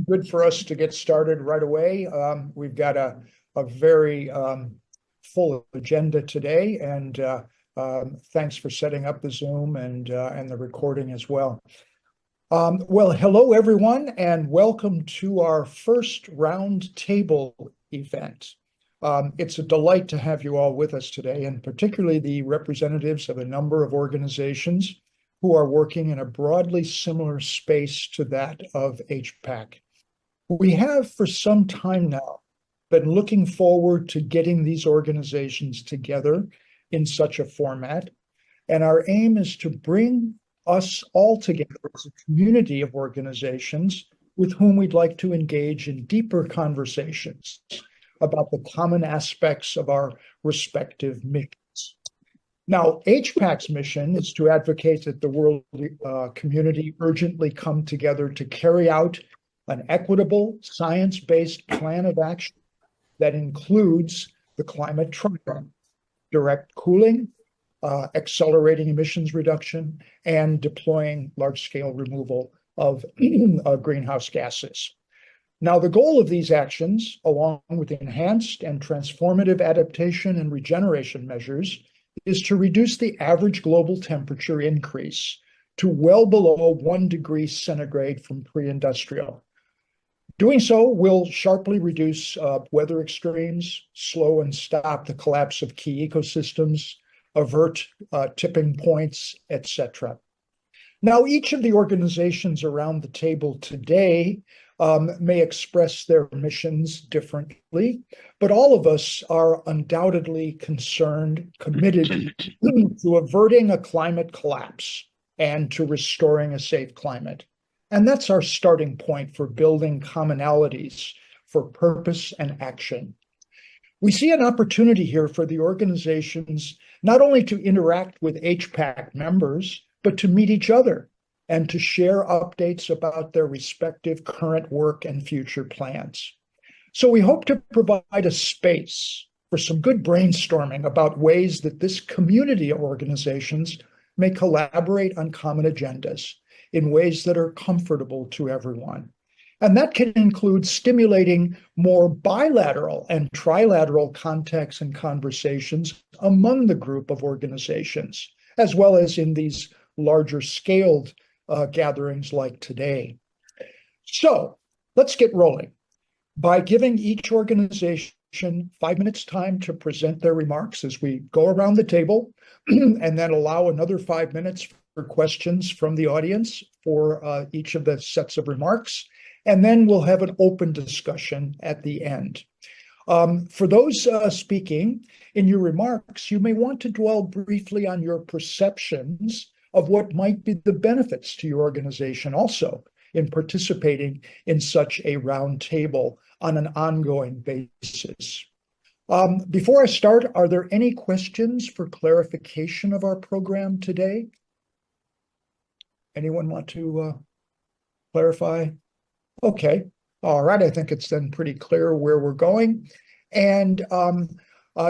Good for us to get started right away. We've got a very full agenda today, and thanks for setting up the Zoom and the recording as well. Well, hello everyone, and welcome to our first roundtable event. It's a delight to have you all with us today, and particularly the representatives of a number of organizations who are working in a broadly similar space to that of HPAC. We have for some time now been looking forward to getting these organizations together in such a format, and our aim is to bring us all together as a community of organizations with whom we'd like to engage in deeper conversations about the common aspects of our respective missions. Now, HPAC's mission is to advocate that the world community urgently come together to carry out an equitable, science-based plan of action that includes the climate triad, direct cooling, accelerating emissions reduction, and deploying large-scale removal of greenhouse gases. Now, the goal of these actions, along with enhanced and transformative adaptation and regeneration measures, is to reduce the average global temperature increase to well below 1 degree centigrade from pre-industrial. Doing so will sharply reduce weather extremes, slow and stop the collapse of key ecosystems, avert tipping points, etc. Now, each of the organizations around the table today may express their missions differently, but all of us are undoubtedly committed to averting a climate collapse and to restoring a safe climate. And that's our starting point for building commonalities for purpose and action. We see an opportunity here for the organizations not only to interact with HPAC members, but to meet each other and to share updates about their respective current work and future plans. So we hope to provide a space for some good brainstorming about ways that this community of organizations may collaborate on common agendas in ways that are comfortable to everyone. And that can include stimulating more bilateral and trilateral contacts and conversations among the group of organizations, as well as in these larger scaled gatherings like today. So let's get rolling by giving each organization 5 minutes time to present their remarks as we go around the table, and then allow another 5 minutes for questions from the audience for each of the sets of remarks. And then we'll have an open discussion at the end. For those speaking, in your remarks, you may want to dwell briefly on your perceptions of what might be the benefits to your organization also in participating in such a round table on an ongoing basis. Before I start, are there any questions for clarification of our program today? Anyone want to clarify? Okay, all right, I think it's then pretty clear where we're going. And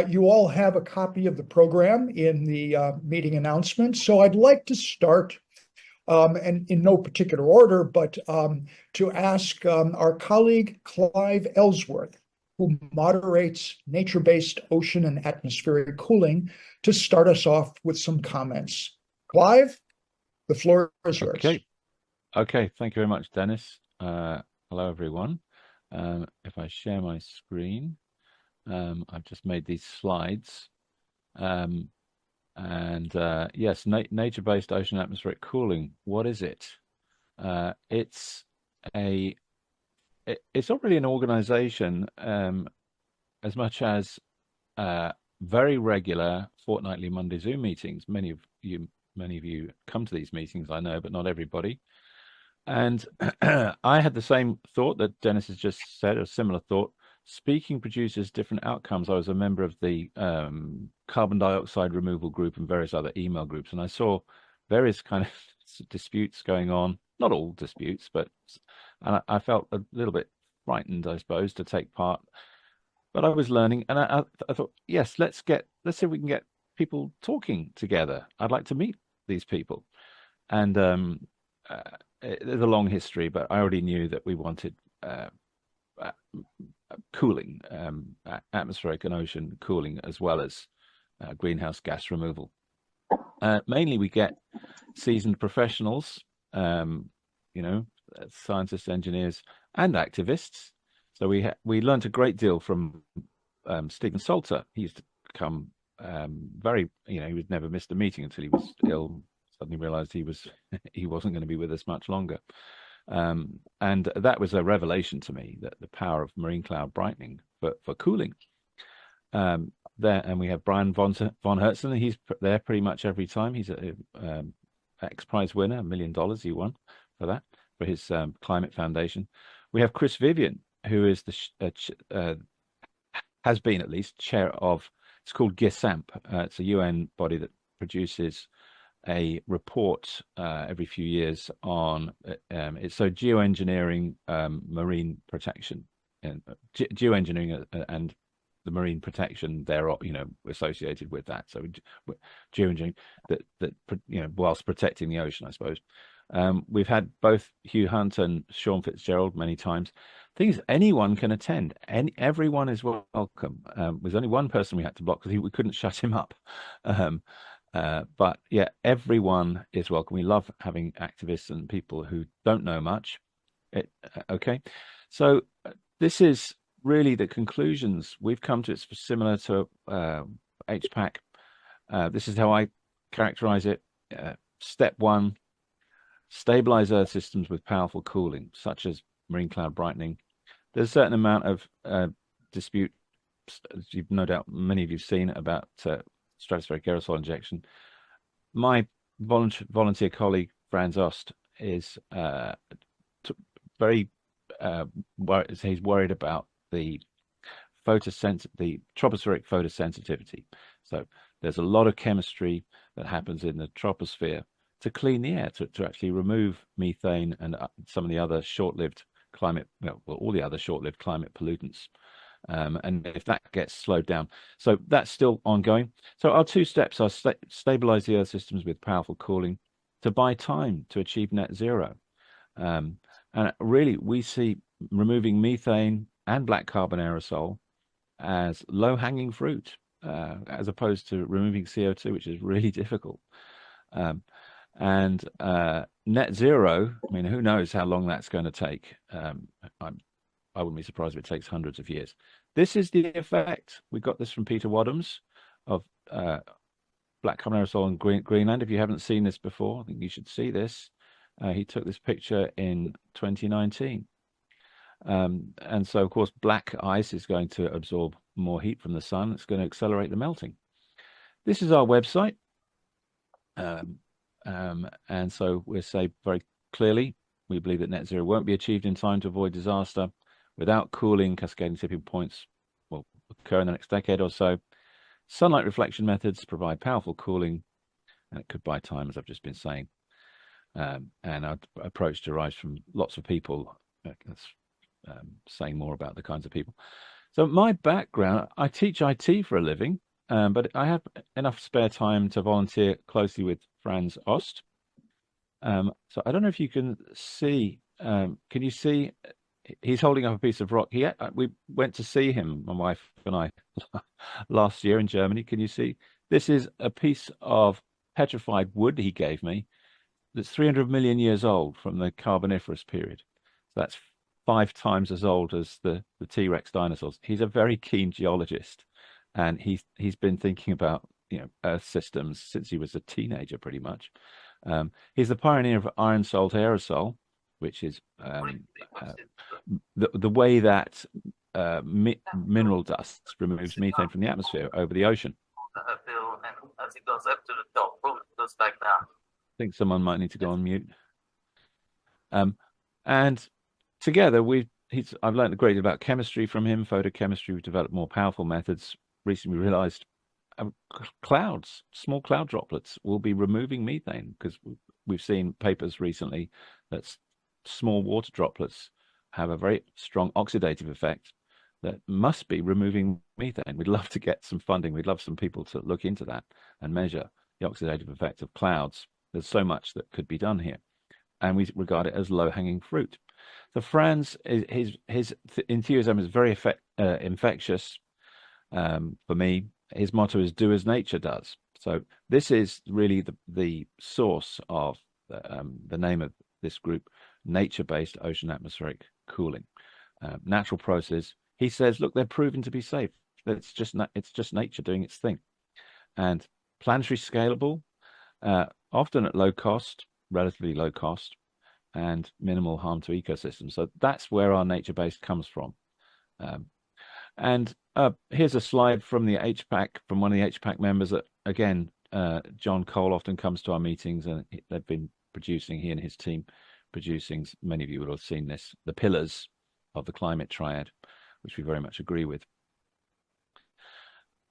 you all have a copy of the program in the meeting announcement. So I'd like to start, and in no particular order, but to ask our colleague Clive Ellsworth, who moderates nature-based ocean and atmospheric cooling, to start us off with some comments. Clive, the floor is yours. Okay, thank you very much, Dennis. Hello, everyone. If I share my screen, I've just made these slides. Yes, nature-based ocean atmospheric cooling. What is it? It's not really an organization as much as very regular fortnightly Monday Zoom meetings. Many of you come to these meetings, I know, but not everybody. And I had the same thought that Dennis has just said, a similar thought. Speaking produces different outcomes. I was a member of the carbon dioxide removal group and various other email groups, and I saw various kind of disputes going on. Not all disputes, but and I felt a little bit frightened, I suppose, to take part. But I was learning, and I thought, yes, let's see if we can get people talking together. I'd like to meet these people. And there's a long history, but I already knew that we wanted cooling, atmospheric and ocean cooling, as well as greenhouse gas removal. Mainly we get seasoned professionals, scientists, engineers, and activists. So we learned a great deal from Stephen Salter. He used to come he would never missed a meeting until he was ill. Suddenly realized he wasn't going to be with us much longer. And that was a revelation to me, that the power of marine cloud brightening for cooling. And we have Brian von Hertzen. He's there pretty much every time. He's a X Prize winner, $1 million he won for that, for his climate foundation. We have Chris Vivian, who is has been at least chair of, it's called GISAMP. It's a UN body that produces a report every few years on it's so geoengineering, marine protection, and geoengineering and the marine protection there are associated with that. So geoengineering that whilst protecting the ocean, I suppose. We've had both Hugh Hunt and Sean Fitzgerald many times. Things anyone can attend, everyone is welcome. There's only one person we had to block because we couldn't shut him up. But yeah, everyone is welcome. We love having activists and people who don't know much. Okay, so this is really the conclusions we've come to. It's similar to HPAC. This is how I characterize it. Step one, stabilize Earth systems with powerful cooling, such as marine cloud brightening. There's a certain amount of dispute, as you've no doubt many of you've seen, about stratospheric aerosol injection. My volunteer colleague Franz Ost is very he's worried about the tropospheric photosensitivity. So there's a lot of chemistry that happens in the troposphere to clean the air, to actually remove methane and some of the other short-lived climate, all the other short-lived climate pollutants. And if that gets slowed down, so that's still ongoing. So our two steps are stabilize the Earth systems with powerful cooling, to buy time to achieve net zero. And really, we see removing methane and black carbon aerosol as low-hanging fruit, as opposed to removing CO2, which is really difficult. And net zero, I mean, who knows how long that's going to take? I wouldn't be surprised if it takes hundreds of years. This is the effect. We got this from Peter Wadhams of black carbon aerosol in Greenland. If you haven't seen this before, I think you should see this. He took this picture in 2019. And so, of course, black ice is going to absorb more heat from the sun. It's going to accelerate the melting. This is our website. And so we'll say very clearly, we believe that net zero won't be achieved in time to avoid disaster. Without cooling, cascading tipping points will occur in the next decade or so. Sunlight reflection methods provide powerful cooling, and it could buy time, as I've just been saying. And our approach derives from lots of people. Saying more about the kinds of people. So my background, I teach IT for a living, but I have enough spare time to volunteer closely with Franz Ost. So I don't know if you can see, can you see, he's holding up a piece of rock. We went to see him, my wife and I, last year in Germany. Can you see? This is a piece of petrified wood he gave me that's 300 million years old from the Carboniferous period. So that's 5 times as old as the T-Rex dinosaurs. He's a very keen geologist, and he's been thinking about Earth systems since he was a teenager, pretty much. He's the pioneer of iron salt aerosol, which is the way that mineral dust removes methane from the atmosphere over the ocean. And as it goes up to the top, boom, it goes back down. I think someone might need to go on mute. And together, I've learned a great deal about chemistry from him, photochemistry. We've developed more powerful methods. Recently, we realized clouds, small cloud droplets, will be removing methane, because we've seen papers recently that small water droplets have a very strong oxidative effect that must be removing methane. We'd love to get some funding. We'd love some people to look into that and measure the oxidative effect of clouds There's so much that could be done here, and we regard it as low-hanging fruit. So Franz, his enthusiasm is very infectious. For me, his motto is "Do as nature does." So this is really the source of the name of this group: nature-based ocean atmospheric cooling, natural process. He says, look, they're proven to be safe. It's just nature doing its thing, and planetary scalable, often at low cost, relatively low cost, and minimal harm to ecosystems. So that's where our nature-based comes from. And here's a slide from the HPAC, from one of the HPAC members that, again, John Cole often comes to our meetings, and they've been producing, he and his team producing, many of you will have seen this, the pillars of the climate triad, which we very much agree with.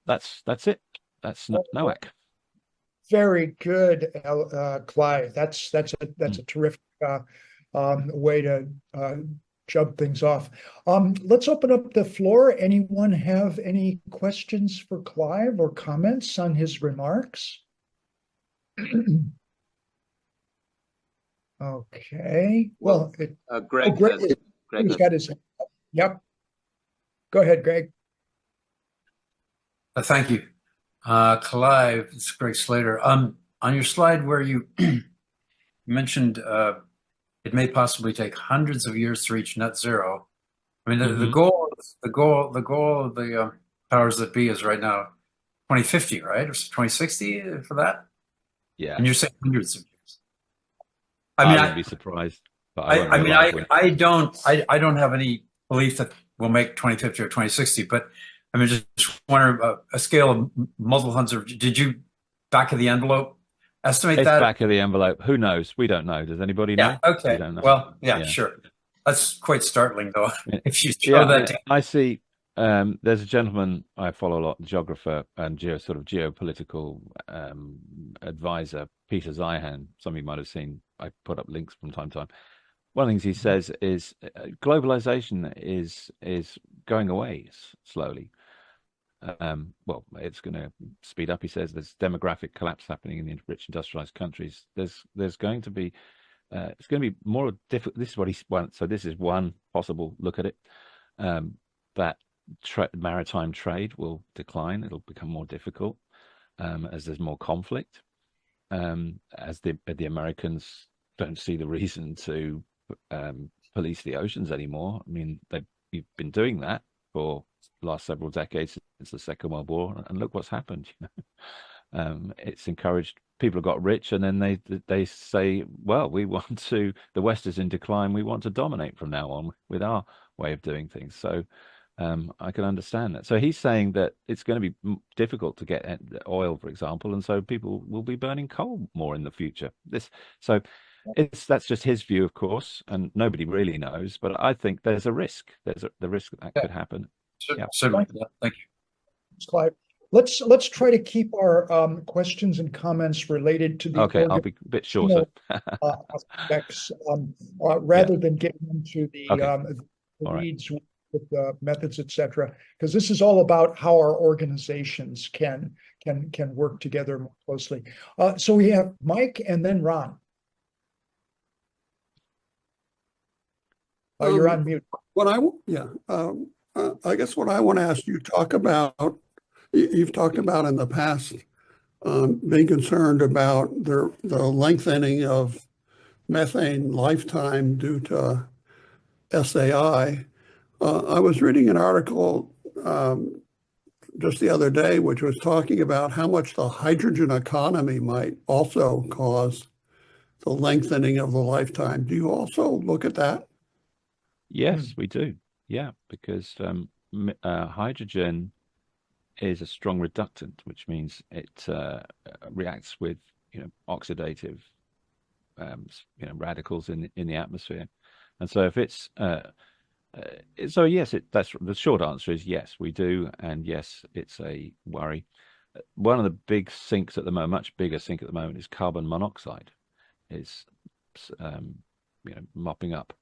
That's it. That's NOAC. Very good, Clive. That's a terrific way to jump things off. Let's open up the floor. Anyone have any questions for Clive or comments on his remarks? Okay. Well, Greg, Greg's got his. Yep. Go ahead, Greg. Thank you. Clive, it's Greg Slater. On your slide where you mentioned it may possibly take hundreds of years to reach net zero. I mean, the goal of the powers that be is right now 2050, right? Or 2060 for that? Yeah. And you're saying hundreds of years. I wouldn't be surprised. But I don't have any belief that we'll make 2050 or 2060, but I mean, just wonder a scale of multiple hundreds. Did you back of the envelope estimate that? Back of the envelope. Who knows? We don't know. Does anybody know? Yeah. Okay. We don't know. Well, yeah, sure. That's quite startling, though. If you show that. I see. There's a gentleman I follow a lot, geographer and geopolitical advisor, Peter Zeihan. Some of you might have seen. I put up links from time to time. One of the things he says is globalization is going away slowly. Well, it's going to speed up. He says there's demographic collapse happening in the rich industrialized countries. There's going to be it's going to be more difficult. This is what he's one. So this is one possible look at it. That maritime trade will decline. It'll become more difficult as there's more conflict. As the Americans don't see the reason to police the oceans anymore. I mean, you've been doing that for the last several decades since the Second World War, and look what's happened. It's encouraged. People have got rich, and then they say, well, the West is in decline. We want to dominate from now on with our way of doing things. So I can understand that. So he's saying that it's going to be difficult to get oil, for example, and so people will be burning coal more in the future. That's just his view, of course, and nobody really knows. But I think there's a risk. There's the risk that could happen. Certainly. Thank you. Thanks, Clive. Let's try to keep our questions and comments related to the I'll be a bit shorter. aspects, rather than getting into the weeds with the methods, etc. Because this is all about how our organizations can work together more closely. So we have Mike and then Ron. You're on mute. I guess what I want to ask you you've talked about in the past being concerned about the lengthening of methane lifetime due to SAI. I was reading an article just the other day, which was talking about how much the hydrogen economy might also cause the lengthening of the lifetime. Do you also look at that? Yes, we do. Yeah, because hydrogen is a strong reductant, which means it reacts with oxidative radicals in the atmosphere, and so if it's so yes, that's the short answer is yes, we do, and yes, it's a worry. One of the big sinks at the moment, much bigger sink at the moment, is carbon monoxide. Is mopping up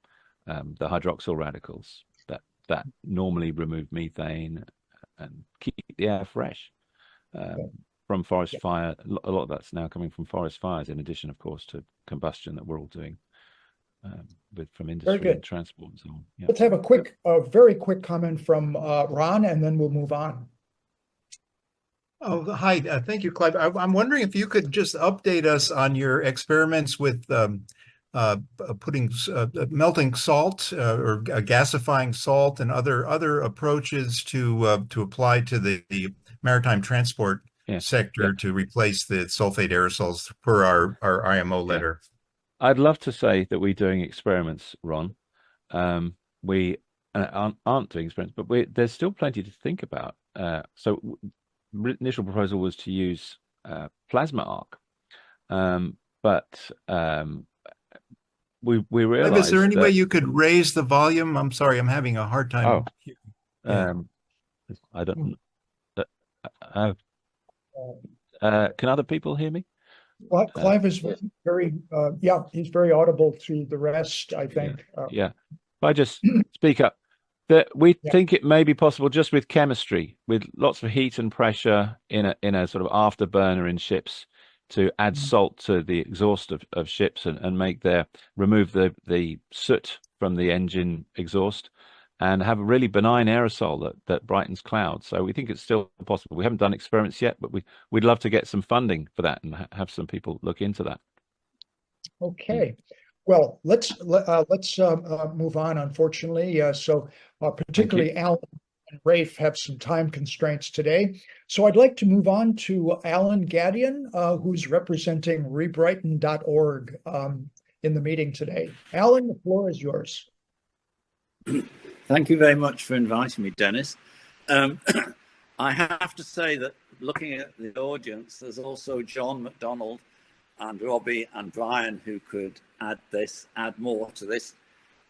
the hydroxyl radicals that normally remove methane and keep the air fresh from forest fire. A lot of that's now coming from forest fires, in addition, of course, to combustion that we're all doing from industry and transport and so on. Yeah. Let's have a very quick comment from Ron, and then we'll move on. Oh, hi. Thank you, Clive. I'm wondering if you could just update us on your experiments with putting melting salt or gasifying salt and other approaches to apply to the maritime transport sector to replace the sulfate aerosols per our IMO letter. I'd love to say that we're doing experiments, Ron. We aren't doing experiments, but there's still plenty to think about. So initial proposal was to use plasma arc, but we realized. Is there any way you could raise the volume? I'm sorry, I'm having a hard time. I don't. Can other people hear me? Well, Clive is very, he's very audible to the rest, I think. If I just speak up, that we think it may be possible just with chemistry, with lots of heat and pressure in a sort of afterburner in ships, to add salt to the exhaust of ships and remove the soot from the engine exhaust, and have a really benign aerosol that brightens clouds. So we think it's still possible. We haven't done experiments yet, but we'd love to get some funding for that and have some people look into that. Okay. Well, let's move on, unfortunately. Particularly Alan and Rafe have some time constraints today. So I'd like to move on to Alan Gadian, who's representing rebrighten.org in the meeting today. Alan, the floor is yours. Thank you very much for inviting me, Dennis. I have to say that looking at the audience, there's also John McDonald and Robbie and Brian who could add more to this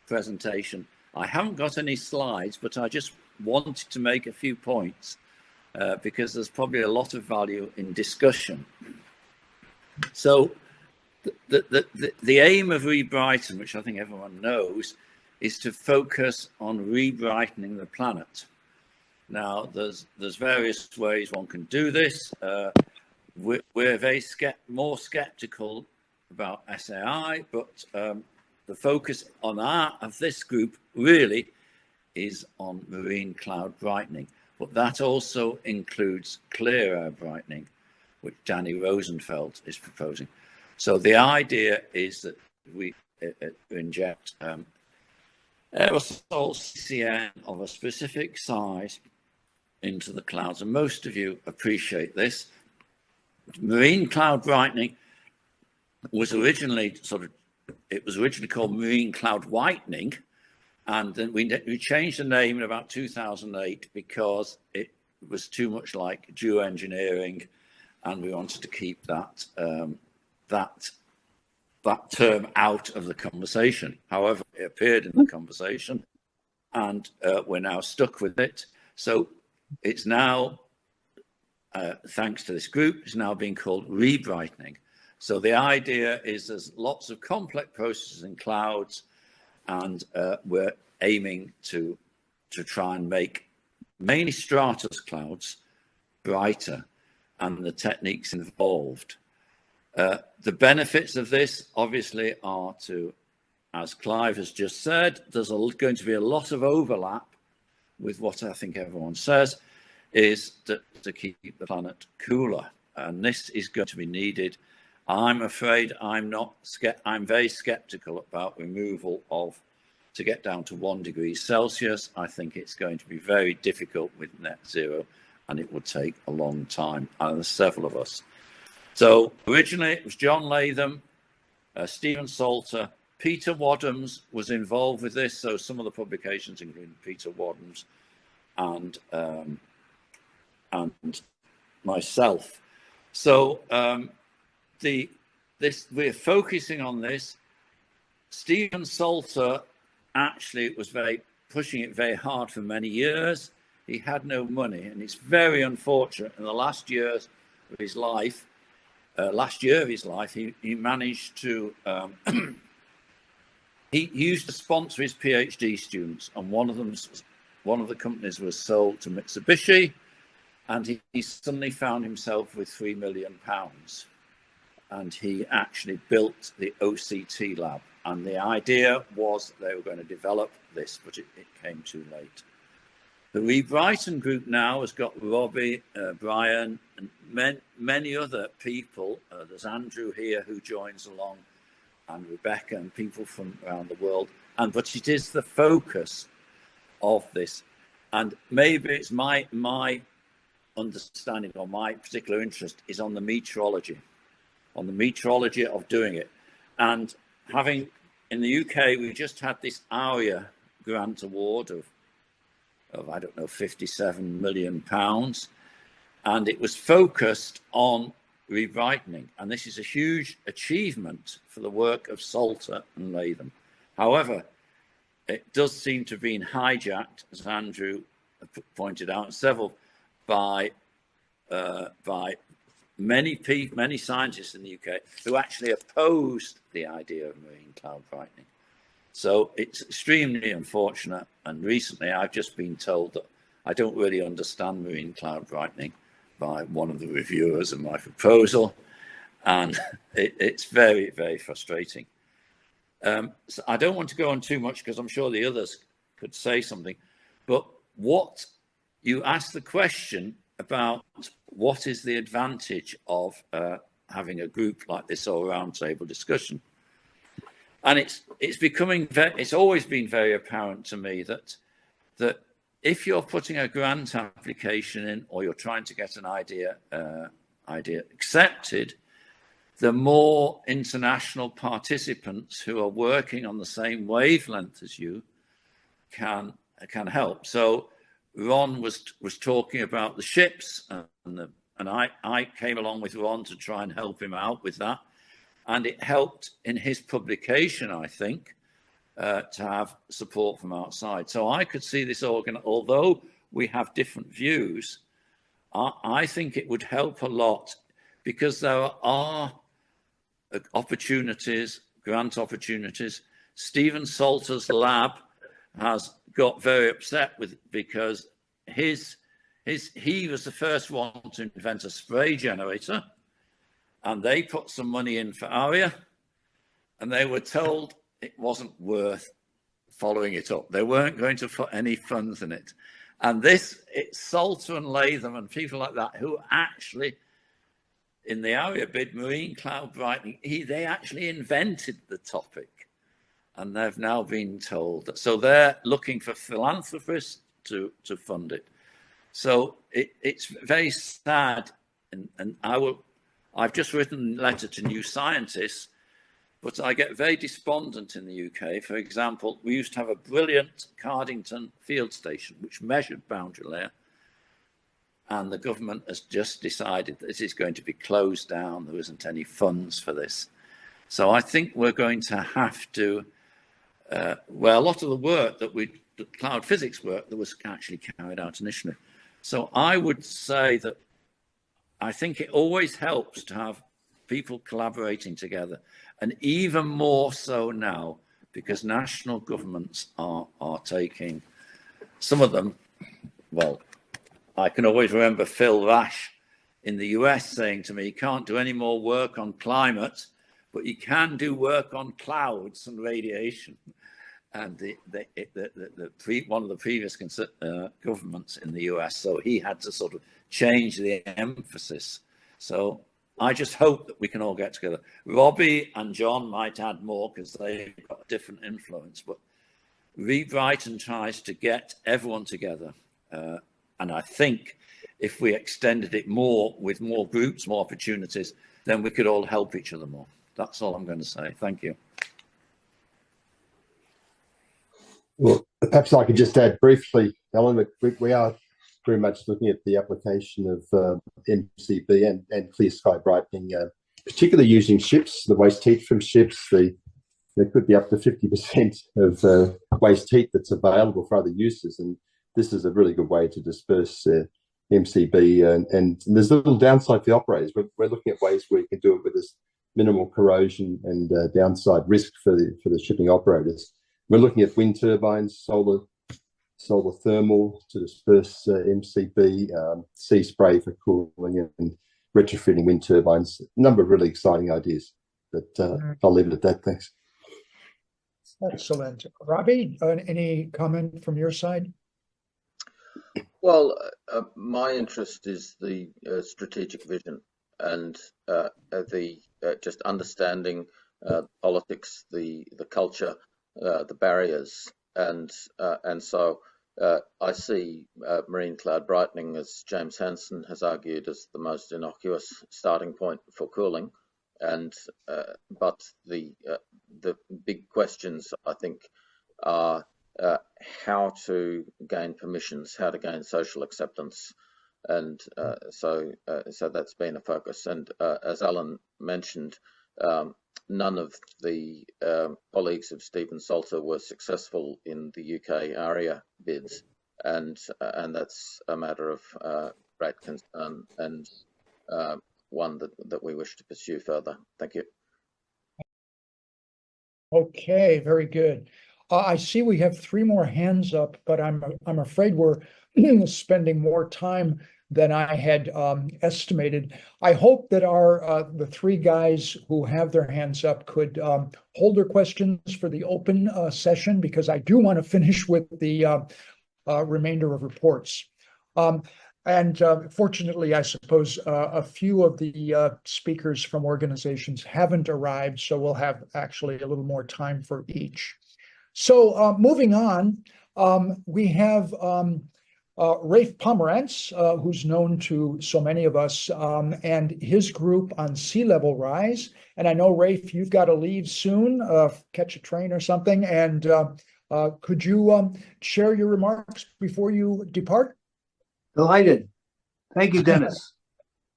presentation. I haven't got any slides, but I just wanted to make a few points because there's probably a lot of value in discussion. So the aim of Rebrighten, which I think everyone knows, is to focus on rebrightening the planet. Now, there's various ways one can do this. We're very more skeptical about SAI, but the focus of this group really is on marine cloud brightening. But that also includes clear air brightening, which Danny Rosenfeld is proposing. So the idea is that we inject aerosol CCN of a specific size into the clouds, and most of you appreciate this. Marine cloud brightening was originally called marine cloud whitening, and then we changed the name in about 2008 because it was too much like geoengineering, and we wanted to keep that term out of the conversation. However, it appeared in the conversation, and we're now stuck with it. So it's now, thanks to this group, it's now being called rebrightening. So the idea is there's lots of complex processes in clouds, and we're aiming to try and make mainly stratus clouds brighter, and the techniques involved. The benefits of this obviously are to, as Clive has just said, there's going to be a lot of overlap with what I think everyone says is to keep the planet cooler, and this is going to be needed. I'm afraid I'm very skeptical about removal to get down to 1 degree Celsius. I think it's going to be very difficult with net zero, and it would take a long time, and there's several of us. So originally it was John Latham, Stephen Salter, Peter Wadhams was involved with this. So some of the publications include Peter Wadhams and myself. So we're focusing on this. Stephen Salter actually was pushing it very hard for many years. He had no money, and it's very unfortunate. In the last year of his life, he managed to. He used to sponsor his PhD students, and one of the companies was sold to Mitsubishi, and he suddenly found himself with £3 million. And he actually built the OCT lab. And the idea was they were going to develop this, but it came too late. The Re-Brighton group now has got Robbie, Brian, and many other people. There's Andrew here who joins along, and Rebecca, and people from around the world. But it is the focus of this. And maybe it's my understanding, or my particular interest is on the meteorology of doing it. And having, in the UK, we just had this ARIA grant award of I don't know, £57 million. And it was focused on rebrightening. And this is a huge achievement for the work of Salter and Latham. However, it does seem to have been hijacked, as Andrew pointed out, several by many scientists in the UK who actually opposed the idea of marine cloud brightening. So it's extremely unfortunate. And recently I've just been told that I don't really understand marine cloud brightening by one of the reviewers of my proposal. And it's very, very frustrating. So I don't want to go on too much because I'm sure the others could say something. But what you asked the question about, what is the advantage of having a group like this or a roundtable discussion? And it's becoming it's always been very apparent to me that if you're putting a grant application in, or you're trying to get an idea accepted, the more international participants who are working on the same wavelength as you can help. So Ron was talking about the ships, and I came along with Ron to try and help him out with that. And it helped in his publication, I think, to have support from outside. So I could see this organ, although we have different views, I think it would help a lot, because there are opportunities, grant opportunities. Stephen Salter's lab has got very upset because he was the first one to invent a spray generator. And they put some money in for ARIA, and they were told it wasn't worth following it up. They weren't going to put any funds in it. And it's Salter and Latham and people like that who actually, in the ARIA bid, marine cloud brightening, they actually invented the topic. And they've now been told that. So they're looking for philanthropists to fund it. So it's very sad, and I've just written a letter to new scientists, but I get very despondent in the UK. For example, we used to have a brilliant Cardington field station which measured boundary layer, and the government has just decided that this is going to be closed down. There isn't any funds for this. So I think we're going to have to, a lot of the work the cloud physics work that was actually carried out initially. So I would say that I think it always helps to have people collaborating together, and even more so now, because national governments are taking, some of them, well, I can always remember Phil Rash in the US saying to me, you can't do any more work on climate, but you can do work on clouds and radiation. And one of the previous governments in the US, so he had to sort of change the emphasis. So I just hope that we can all get together. Robbie and John might add more because they've got a different influence, but Re-Brighton tries to get everyone together. And I think if we extended it more with more groups, more opportunities, then we could all help each other more. That's all I'm going to say. Thank you. Well, perhaps I could just add briefly, Alan, we are very much looking at the application of MCB and clear sky brightening, particularly using ships, the waste heat from ships. There could be up to 50% of waste heat that's available for other uses, and this is a really good way to disperse MCB. And there's a little downside for the operators. We're looking at ways where you can do it with this minimal corrosion and downside risk for the shipping operators. We're looking at wind turbines, solar solar thermal to disperse MCB, sea spray for cooling, and retrofitting wind turbines. A number of really exciting ideas, but I'll leave it at that. Thanks. Excellent. Robbie, any comment from your side? Well, my interest is the strategic vision and the just understanding politics, the culture, the barriers, and so I see marine cloud brightening, as James Hansen has argued, as the most innocuous starting point for cooling, and but the big questions, I think, are how to gain permissions, how to gain social acceptance, and so that's been a focus. And as Alan mentioned, none of the colleagues of Stephen Salter were successful in the UK ARIA bids, and that's a matter of great concern and one that we wish to pursue further. Thank you. Okay, very good. I see we have 3 more hands up, but I'm afraid we're spending more time than I had estimated. I hope that the 3 guys who have their hands up could hold their questions for the open session, because I do want to finish with the remainder of reports. And fortunately, I suppose a few of the speakers from organizations haven't arrived, so we'll have actually a little more time for each. So moving on, we have Rafe Pomerance, who's known to so many of us, and his group on sea level rise. And I know, Rafe, you've got to leave soon, catch a train or something. And could you share your remarks before you depart? Delighted. Thank you, Dennis.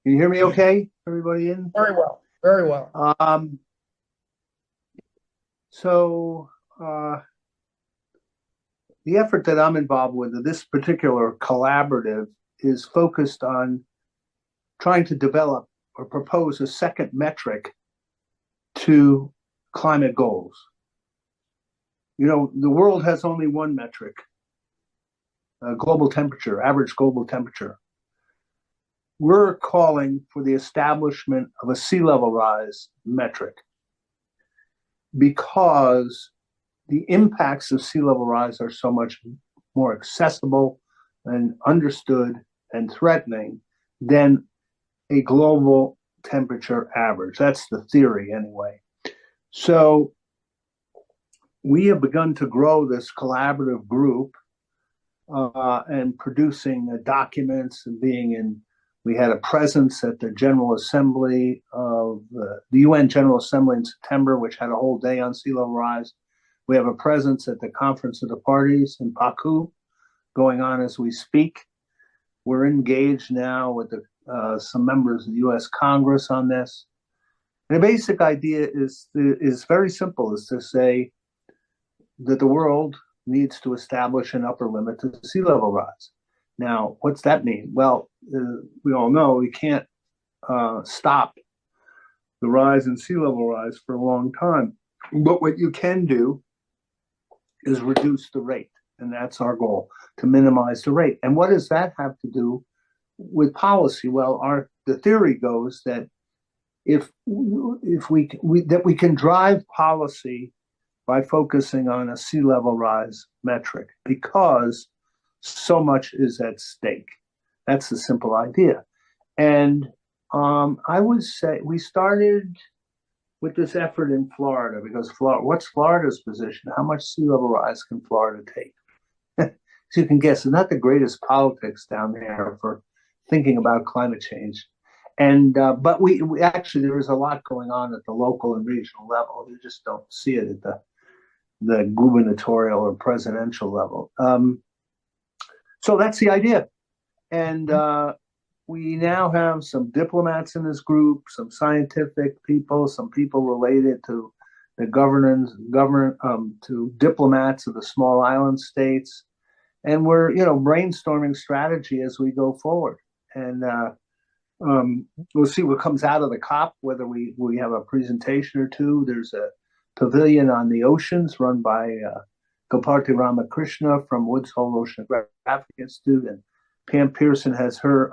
Can you hear me okay? Everybody in? Very well. Very well. The effort that I'm involved with, this particular collaborative, is focused on trying to develop or propose a second metric to climate goals. You know, the world has only one metric, global temperature, average global temperature. We're calling for the establishment of a sea level rise metric, because the impacts of sea level rise are so much more accessible and understood and threatening than a global temperature average. That's the theory anyway. So we have begun to grow this collaborative group and producing documents and we had a presence at the General Assembly of the UN General Assembly in September, which had a whole day on sea level rise. We have a presence at the Conference of the Parties in Baku going on as we speak. We're engaged now with some members of the US Congress on this. And the basic idea is very simple, is to say that the world needs to establish an upper limit to sea level rise. Now, what's that mean? Well, we all know we can't stop the rise in sea level rise for a long time. But what you can do is reduce the rate, and that's our goal, to minimize the rate. And what does that have to do with policy? Well, the theory goes that if we can drive policy by focusing on a sea level rise metric, because so much is at stake. That's the simple idea. And I would say we started with this effort in Florida, because what's Florida's position? How much sea level rise can Florida take? As you can guess, it's not the greatest politics down there for thinking about climate change. And but we actually, there is a lot going on at the local and regional level. You just don't see it at the gubernatorial or presidential level. So that's the idea. And we now have some diplomats in this group, some scientific people, some people related to the to diplomats of the small island states. And we're, brainstorming strategy as we go forward. And we'll see what comes out of the COP, whether we have a presentation or two. There's a pavilion on the oceans run by Gopalti Ramakrishna from Woods Hole Oceanographic Institute, and Pam Pearson has her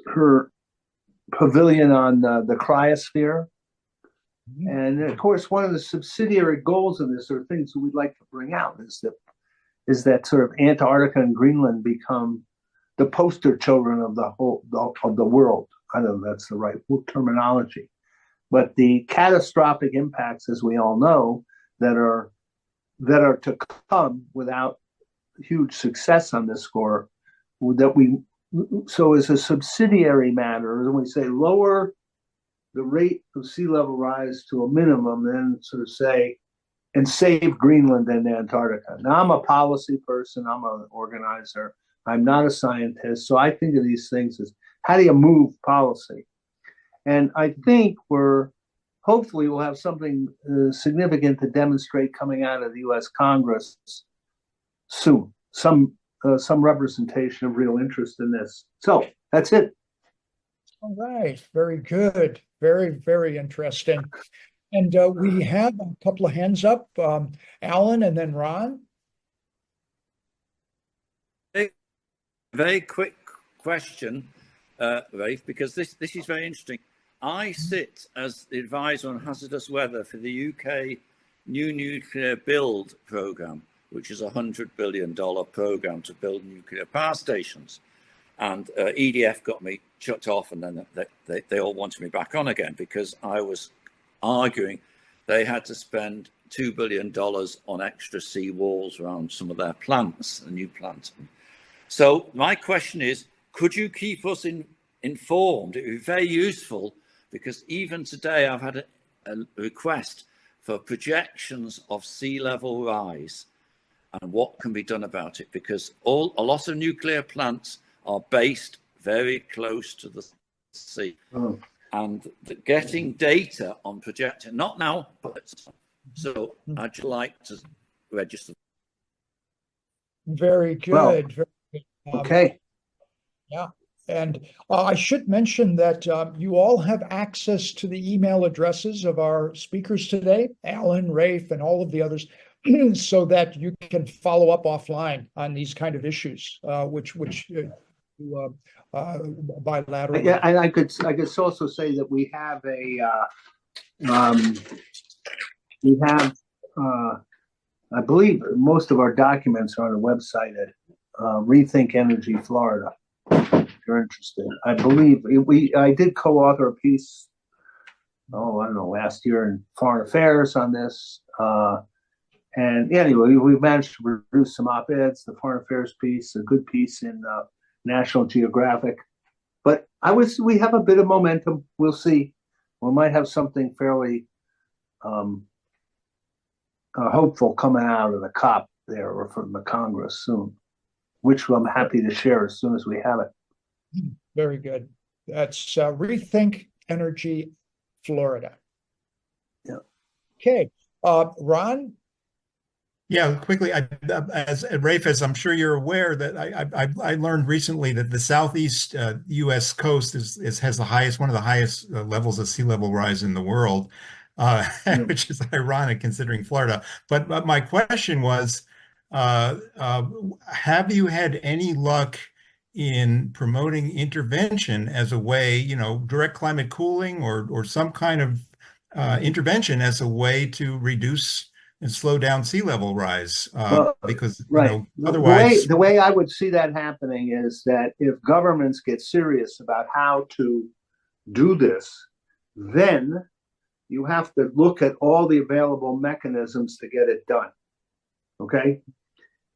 her pavilion on the cryosphere. And of course, one of the subsidiary goals of this, or things that we'd like to bring out, is that sort of Antarctica and Greenland become the poster children of the world. I don't know if that's the right terminology, but the catastrophic impacts, as we all know, that are to come without huge success on this score, so as a subsidiary matter, when we say lower the rate of sea level rise to a minimum, then sort of say, and save Greenland and Antarctica. Now, I'm a policy person, I'm an organizer, I'm not a scientist, so I think of these things as, how do you move policy? And I think hopefully we'll have something significant to demonstrate coming out of the U.S. Congress soon, some representation of real interest in this. So that's it. All right, very good. Very, very interesting. And we have a couple of hands up, Alan and then Ron. Very quick question, Rafe, because this is very interesting. I sit as the advisor on hazardous weather for the UK new nuclear build programme, which is a $100 billion programme to build nuclear power stations. And EDF got me shut off, and then they all wanted me back on again because I was arguing they had to spend $2 billion on extra sea walls around some of their plants, the new plants. So my question is, could you keep us informed? It would be very useful, because even today I've had a request for projections of sea level rise and what can be done about it, because a lot of nuclear plants are based very close to the sea. And getting data on projecting, not now, but so I'd like to register. Very good. Well, very good. Okay. Yeah. And I should mention that you all have access to the email addresses of our speakers today, Alan, Rafe, and all of the others, so that you can follow up offline on these kind of issues, which bilateral. Yeah, and I could also say that we have I believe most of our documents are on the website at Rethink Energy Florida. If you're interested, I believe I did co-author a piece, I don't know, last year in Foreign Affairs on this. And anyway, we managed to produce some op-eds, the Foreign Affairs piece, a good piece in National Geographic. But we have a bit of momentum. We'll see. We might have something fairly hopeful coming out of the COP there or from the Congress soon, which I'm happy to share as soon as we have it. Very good. That's Rethink Energy Florida. Yeah. Okay. Ron? Yeah, quickly, as Rafe, as I'm sure you're aware, that I learned recently that the southeast U.S. coast has one of the highest levels of sea level rise in the world, which is ironic considering Florida. But my question was, have you had any luck in promoting intervention as a way, direct climate cooling or some kind of intervention as a way to reduce and slow down sea level rise? Because right. Otherwise, the way I would see that happening is that if governments get serious about how to do this, then you have to look at all the available mechanisms to get it done. Okay?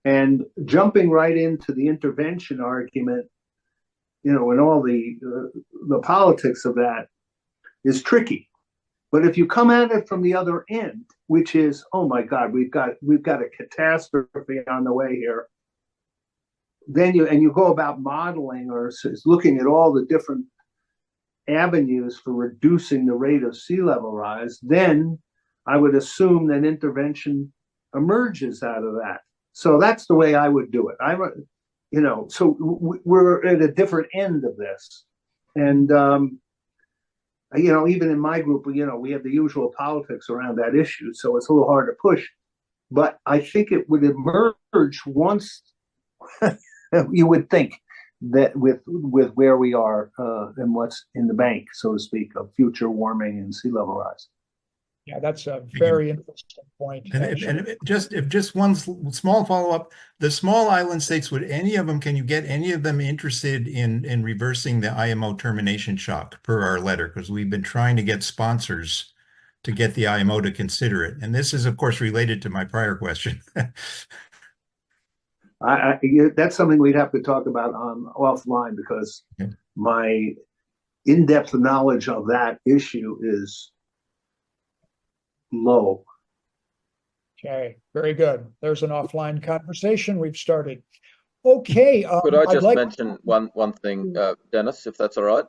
And jumping right into the intervention argument, and all the politics of that is tricky. But if you come at it from the other end, which is, oh my God, we've got a catastrophe on the way here, then you go about modeling or looking at all the different avenues for reducing the rate of sea level rise, then I would assume that intervention emerges out of that. So that's the way I would do it. So we're at a different end of this, and even in my group, we have the usual politics around that issue, so it's a little hard to push. But I think it would emerge once you would think that with where we are and what's in the bank, so to speak, of future warming and sea level rise. Yeah, that's a very interesting point. And just one small follow-up, the small island states, can you get any of them interested in reversing the IMO termination shock per our letter? Because we've been trying to get sponsors to get the IMO to consider it. And this is, of course, related to my prior question. That's something we'd have to talk about offline, because my in-depth knowledge of that issue is low. Okay, very good. There's an offline conversation we've started. Okay. Could I just mention one thing, Dennis, if that's all right?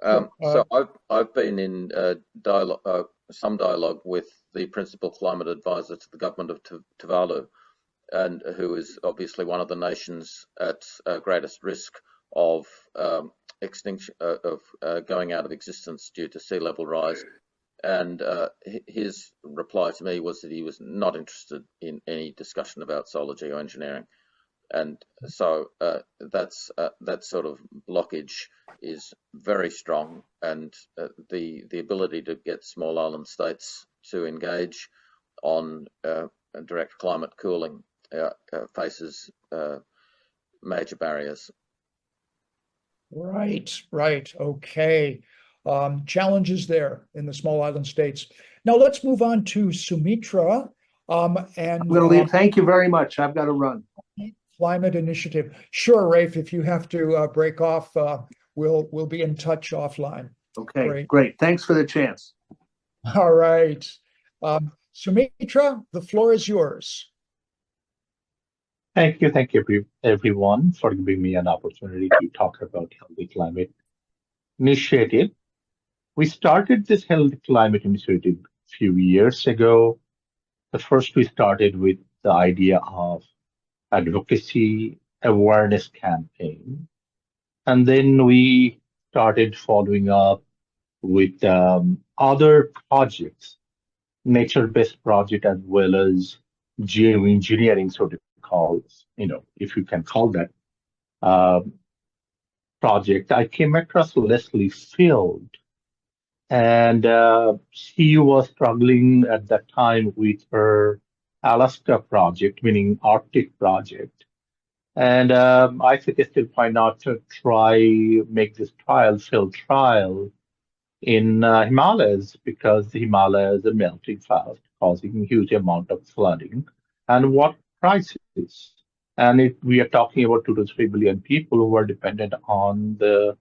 So I've been in some dialogue with the principal climate advisor to the government of Tuvalu, and who is obviously one of the nations at greatest risk of extinction, of going out of existence due to sea level rise. And his reply to me was that he was not interested in any discussion about solar geoengineering. And so that sort of blockage is very strong, and the ability to get small island states to engage on direct climate cooling faces major barriers. Right. Okay. Challenges there in the small island states. Now let's move on to Soumitra. Thank you very much. I've got to run. Climate Initiative. Sure, Rafe, if you have to break off, we'll be in touch offline. Okay, great. Thanks for the chance. All right. Soumitra, the floor is yours. Thank you, everyone, for giving me an opportunity to talk about Healthy Climate Initiative. We started this Healthy Climate Initiative a few years ago. First, we started with the idea of advocacy awareness campaign, and then we started following up with other projects, nature-based project, as well as geoengineering, so to call, if you can call that project. I came across Leslie Field, and she was struggling at that time with her Alaska project, meaning Arctic project. And I suggested why not to make this field trial in Himalayas, because the Himalayas are melting fast, causing a huge amount of flooding and water crisis. And we are talking about 2 to 3 billion people who are dependent on the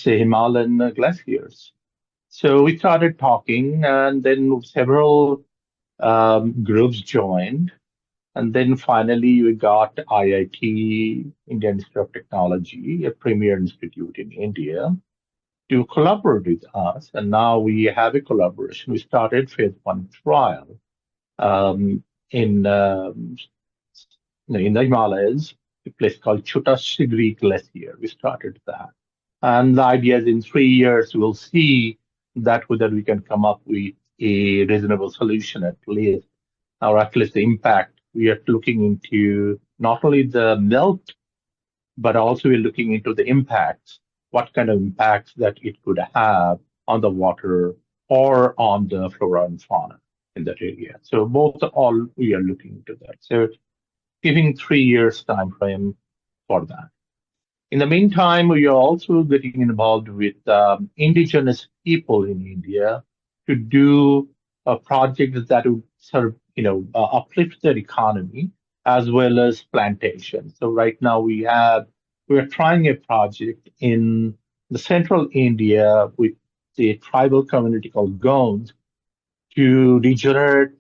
Himalayan glaciers. So we started talking, and then several groups joined. And then finally, we got IIT, Indian Institute of Technology, a premier institute in India, to collaborate with us. And now we have a collaboration. We started phase 1 trial in the Himalayas, a place called Chotashigri Glacier. We started that. And the idea is in 3 years, we'll see that whether we can come up with a reasonable solution at least, or at least the impact. We are looking into not only the melt, but also we're looking into the impacts, what kind of impacts that it could have on the water or on the flora and fauna in that area. So all we are looking into that. So giving 3 years time frame for that. In the meantime, we are also getting involved with indigenous people in India to do a project that would sort of, uplift their economy as well as plantation. So right now we are trying a project in the central India with the tribal community called Gonds to regenerate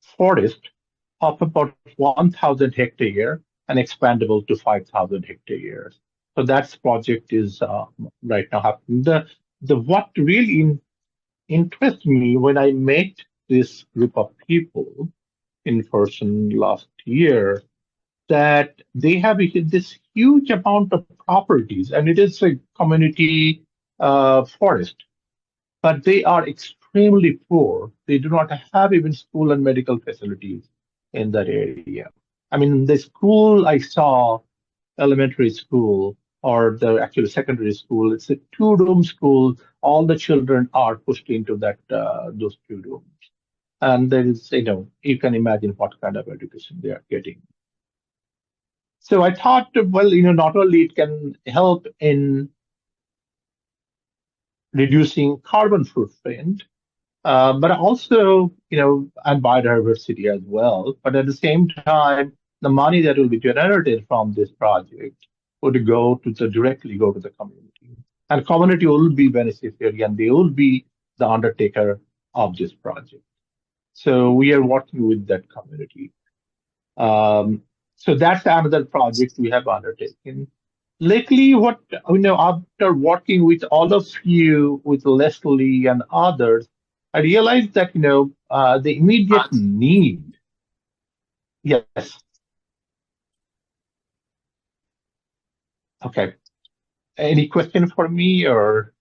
forest of about 1,000 hectares and expandable to 5,000 hectares. So that project is right now happening. What really interests me when I met this group of people in person last year, that they have this huge amount of properties, and it is a community forest, but they are extremely poor. They do not have even school and medical facilities in that area. I mean, the school I saw, elementary school, or the actual secondary school, it's a two-room school. All the children are pushed into that those 2 rooms. And there is, you can imagine what kind of education they are getting. So I thought, well, not only it can help in reducing carbon footprint, but also, and biodiversity as well. But at the same time, the money that will be generated from this project would directly go to the community. And community will be beneficiary, and they will be the undertaker of this project. So we are working with that community. So that's another project we have undertaken. Lately, after working with all of you, with Leslie and others, I realized that, the immediate need. Yes. Okay. Any question for me or?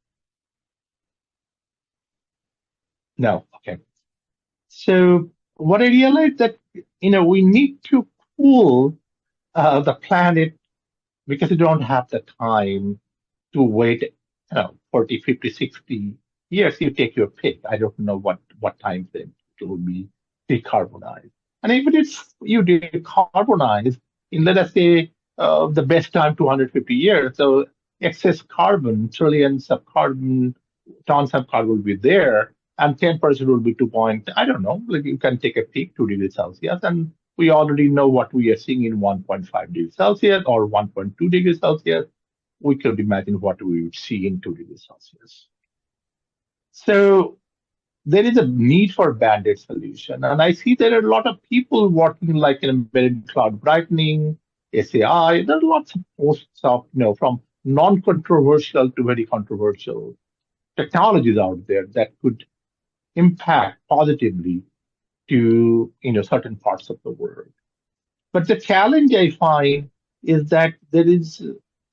No. Okay. So what I realized that, we need to cool the planet because we don't have the time to wait 40, 50, 60 years. You take your pick. I don't know what time frame it will be decarbonized. And even if you decarbonize in, let us say, the best time 250 years, so excess carbon, trillions of carbon, tons of carbon will be there, and 10% will be 2 point, I don't know, like you can take a peek 2 degrees Celsius, and we already know what we are seeing in 1.5 degrees Celsius or 1.2 degrees Celsius. We could imagine what we would see in 2 degrees Celsius. So there is a need for a band-aid solution. And I see there are a lot of people working like in embedded cloud brightening, HCI. There are lots of posts of, from non-controversial to very controversial technologies out there that could impact positively to certain parts of the world. But the challenge I find is that there is,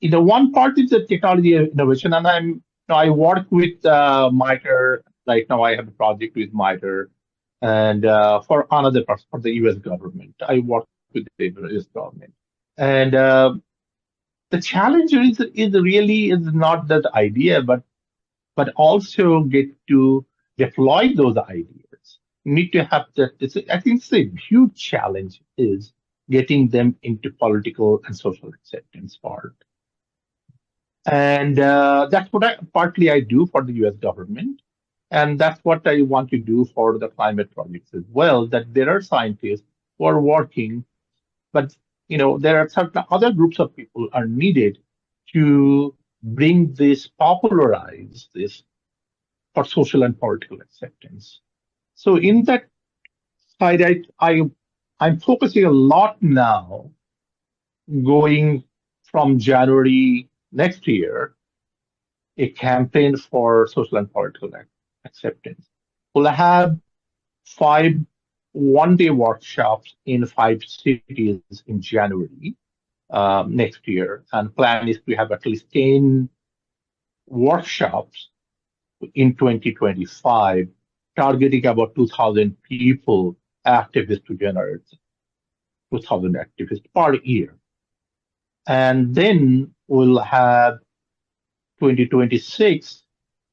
one part is the technology innovation, and I work with MITRE. Right now, I have a project with MITRE, and for another part for the U.S. government, I work with the U.S. government, and the challenge is really not that idea, but also get to deploy those ideas. You need to have that. I think it's a huge challenge is getting them into political and social acceptance part. And that's what partly I do for the U.S. government. And that's what I want to do for the climate projects as well, that there are scientists who are working, but there are certain other groups of people are needed to bring this, popularize this for social and political acceptance. So in that side, I'm focusing a lot now, going from January next year, a campaign for social and political acceptance. We'll have 5 one-day workshops in 5 cities in January next year. And plan is to have at least 10 workshops in 2025, targeting about 2,000 people, activists to generate 2,000 activists per year. And then we'll have 2026,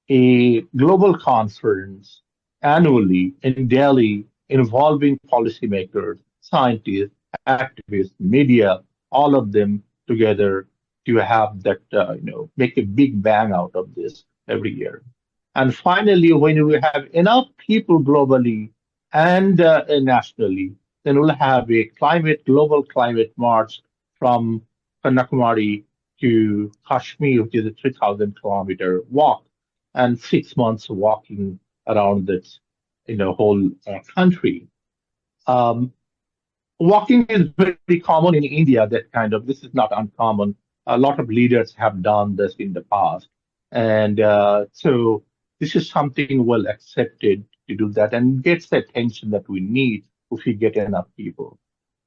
a global conference annually in Delhi involving policymakers, scientists, activists, media, all of them together to have that, make a big bang out of this every year. And finally, when we have enough people globally and nationally, then we'll have a global climate march from Kanyakumari to Kashmir, which is a 3,000-kilometer walk, and 6 months walking around this, whole country. Walking is very common in India. This is not uncommon. A lot of leaders have done this in the past, and so this is something well accepted to do that and gets the attention that we need if we get enough people.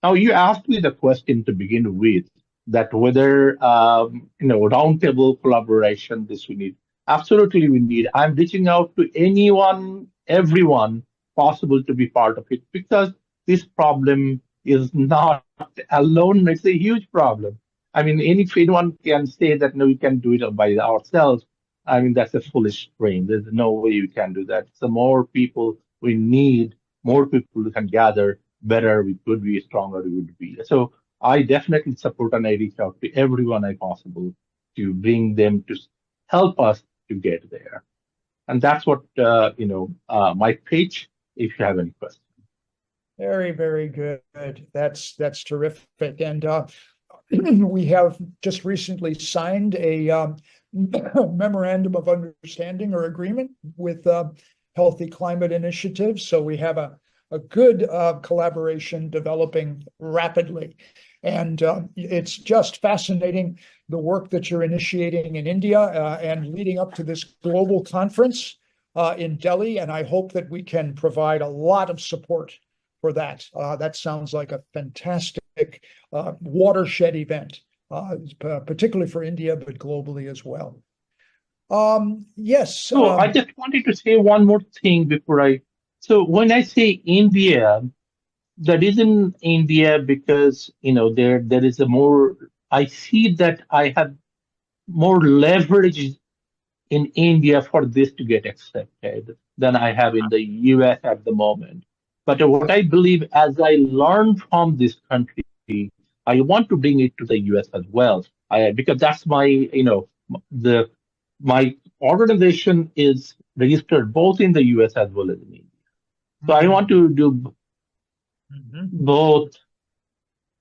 Now, you asked me the question to begin with, that whether, roundtable collaboration, this we need. absolutely we need. I'm reaching out to anyone, everyone possible to be part of it, because this problem is not alone. It's a huge problem. I mean, anyone can say that no, we can do it by ourselves. I mean, that's a foolish dream. There's no way you can do that. The more people we need, more people we can gather, better we could be, stronger we would be. So I definitely support, and I reach out to everyone I possible to bring them to help us to get there. And that's what, my pitch, if you have any questions. Very, very good. That's terrific. And we have just recently signed a memorandum of understanding or agreement with Healthy Climate Initiative. So we have a good collaboration developing rapidly. And it's just fascinating, the work that you're initiating in India and leading up to this global conference in Delhi. And I hope that we can provide a lot of support for that. That sounds like a fantastic watershed event, particularly for India, but globally as well. Yes. So I just wanted to say one more thing before so when I say India, that is in India because, there is I see that I have more leverage in India for this to get accepted than I have in the US at the moment. But what I believe, as I learn from this country, I want to bring it to the US as well. Because that's my, my organization is registered both in the US as well as in India. So I want to do both.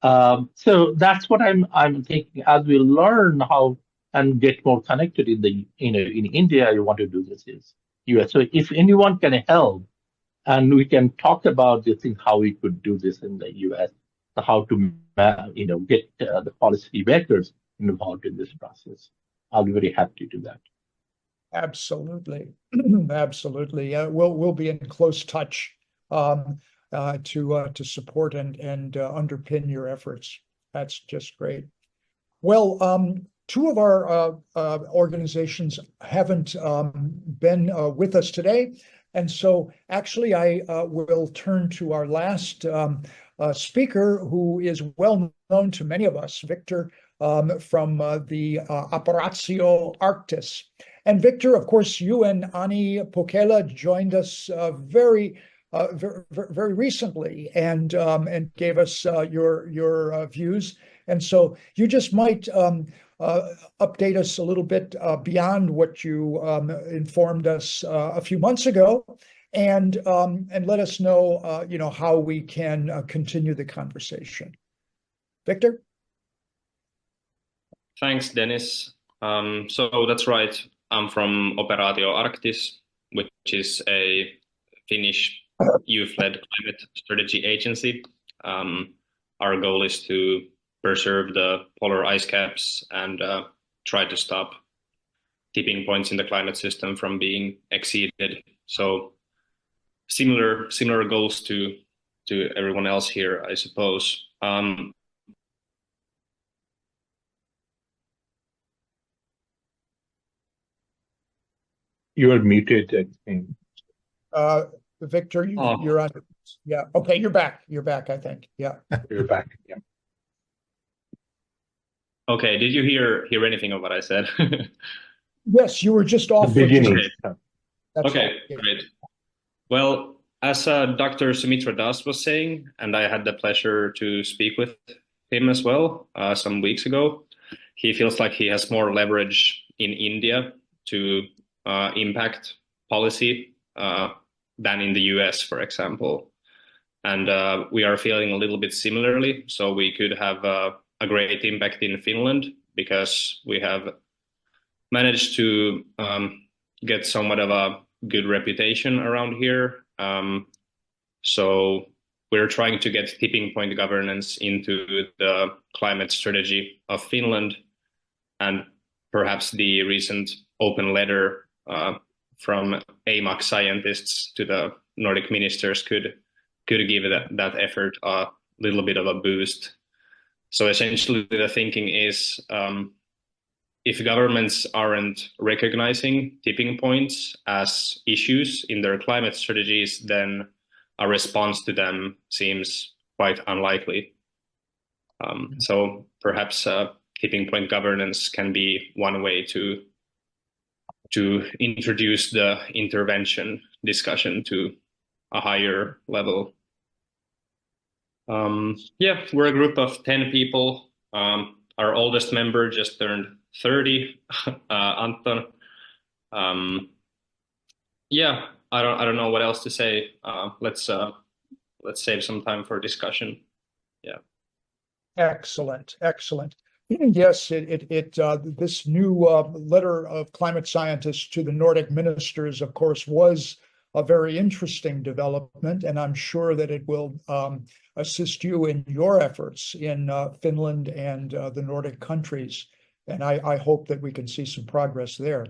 So that's what I'm thinking. As we learn how and get more connected in in India, I want to do this is US. So if anyone can help, and we can talk about this thing, how we could do this in the US, how to get the policy makers involved in this process, I'll be very happy to do that. Absolutely, absolutely. We'll be in close touch to support and underpin your efforts. That's just great. Well, two of our organizations haven't been with us today, and so actually I will turn to our last speaker, who is well known to many of us, Viktor, from the Operaatio Arktis. And Viktor, of course, you and Ani Pokela joined us very recently and gave us your views. And so you just might update us a little bit beyond what you informed us a few months ago, and let us know how we can continue the conversation. Viktor? Thanks, Dennis. So that's right. I'm from Operaatio Arktis, which is a Finnish youth-led climate strategy agency. Our goal is to preserve the polar ice caps and try to stop tipping points in the climate system from being exceeded. So similar goals to everyone else here, I suppose. You are muted. Viktor, you're on. Yeah. Okay, you're back. You're back, I think. Yeah. You're back. Yeah. Okay. Did you hear anything of what I said? Yes, you were just off. The beginning. Okay, great. Well, as Dr. Soumitra Das was saying, and I had the pleasure to speak with him as well some weeks ago, he feels like he has more leverage in India to impact policy than in the US, for example. And we are feeling a little bit similarly. So we could have a great impact in Finland because we have managed to get somewhat of a good reputation around here. So we're trying to get tipping point governance into the climate strategy of Finland, and perhaps the recent open letter from HPAC scientists to the Nordic ministers could give that effort a little bit of a boost. So essentially the thinking is if governments aren't recognizing tipping points as issues in their climate strategies, then a response to them seems quite unlikely. So perhaps tipping point governance can be one way to introduce the intervention discussion to a higher level. Yeah, we're a group of 10 people. Our oldest member just turned 30, Anton. Yeah, I don't know what else to say. Let's save some time for discussion. Yeah. Excellent, excellent. Yes, this new letter of climate scientists to the Nordic ministers, of course, was a very interesting development, and I'm sure that it will assist you in your efforts in Finland and the Nordic countries. And I hope that we can see some progress there.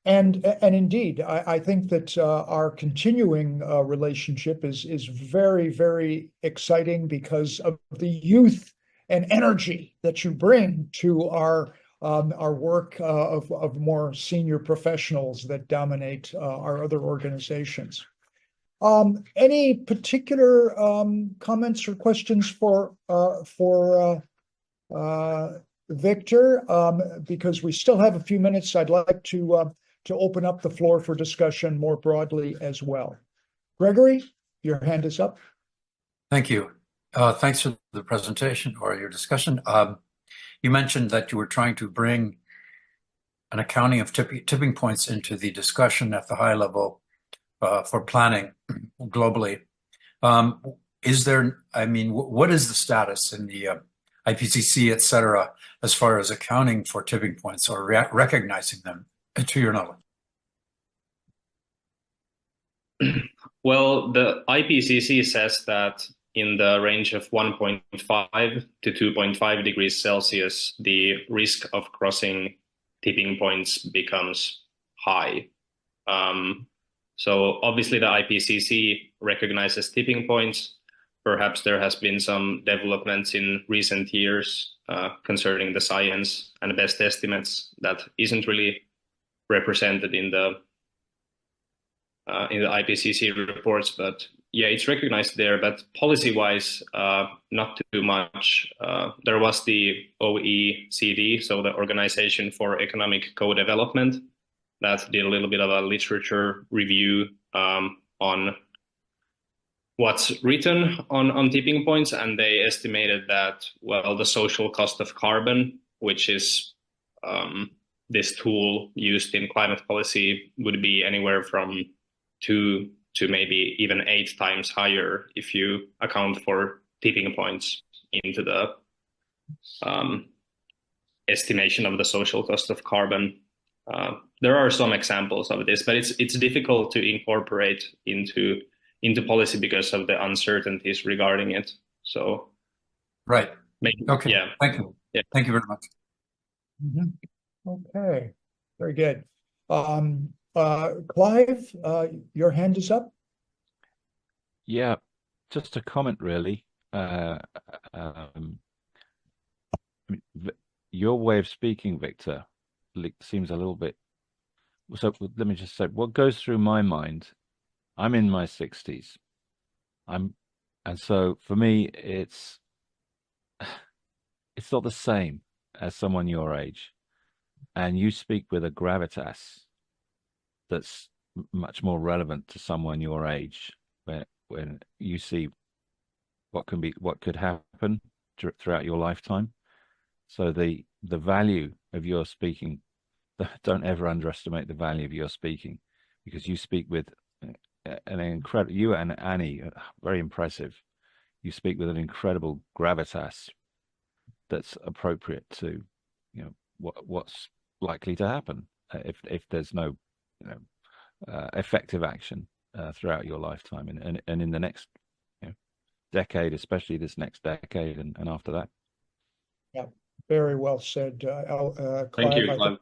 And indeed, I think that our continuing relationship is very, very exciting because of the youth and energy that you bring to our work of more senior professionals that dominate our other organizations. Any particular comments or questions for Viktor? Because we still have a few minutes, I'd like to open up the floor for discussion more broadly as well. Gregory, your hand is up. Thank you. Thanks for the presentation or your discussion. You mentioned that you were trying to bring an accounting of tipping points into the discussion at the high level for planning globally. Is there, I mean, what is the status in the IPCC, et cetera, as far as accounting for tipping points or recognizing them, to your knowledge? Well, the IPCC says that in the range of 1.5 to 2.5 degrees Celsius, the risk of crossing tipping points becomes high. So obviously the IPCC recognizes tipping points. Perhaps there has been some developments in recent years concerning the science and best estimates that isn't really represented in the IPCC reports, but yeah, it's recognized there. But policy-wise, not too much. There was the OECD, so the Organization for Economic Co-Development, that did a little bit of a literature review on what's written on tipping points, and they estimated that, well, the social cost of carbon, which is this tool used in climate policy, would be anywhere from 2 to maybe even 8 times higher if you account for tipping points into the estimation of the social cost of carbon. There are some examples of this, but it's difficult to incorporate into policy because of the uncertainties regarding it. So, right. Maybe, okay. Yeah. Thank you. Yeah. Thank you very much. Mm-hmm. Okay. Very good. Clive, your hand is up. Yeah, just a comment, really. Your way of speaking, Viktor, seems a little bit. So let me just say, what goes through my mind. I'm in my 60s. And so for me, it's not the same as someone your age, and you speak with a gravitas that's much more relevant to someone your age, when you see what could happen throughout your lifetime. So the value of your speaking, don't ever underestimate the value of your speaking, because you speak with an incredible, you and Annie, very impressive. You speak with an incredible gravitas that's appropriate to, what's likely to happen if there's no, effective action throughout your lifetime and in the next decade, especially this next decade and after that. Yeah, very well said, Clive. Thank you, Clive.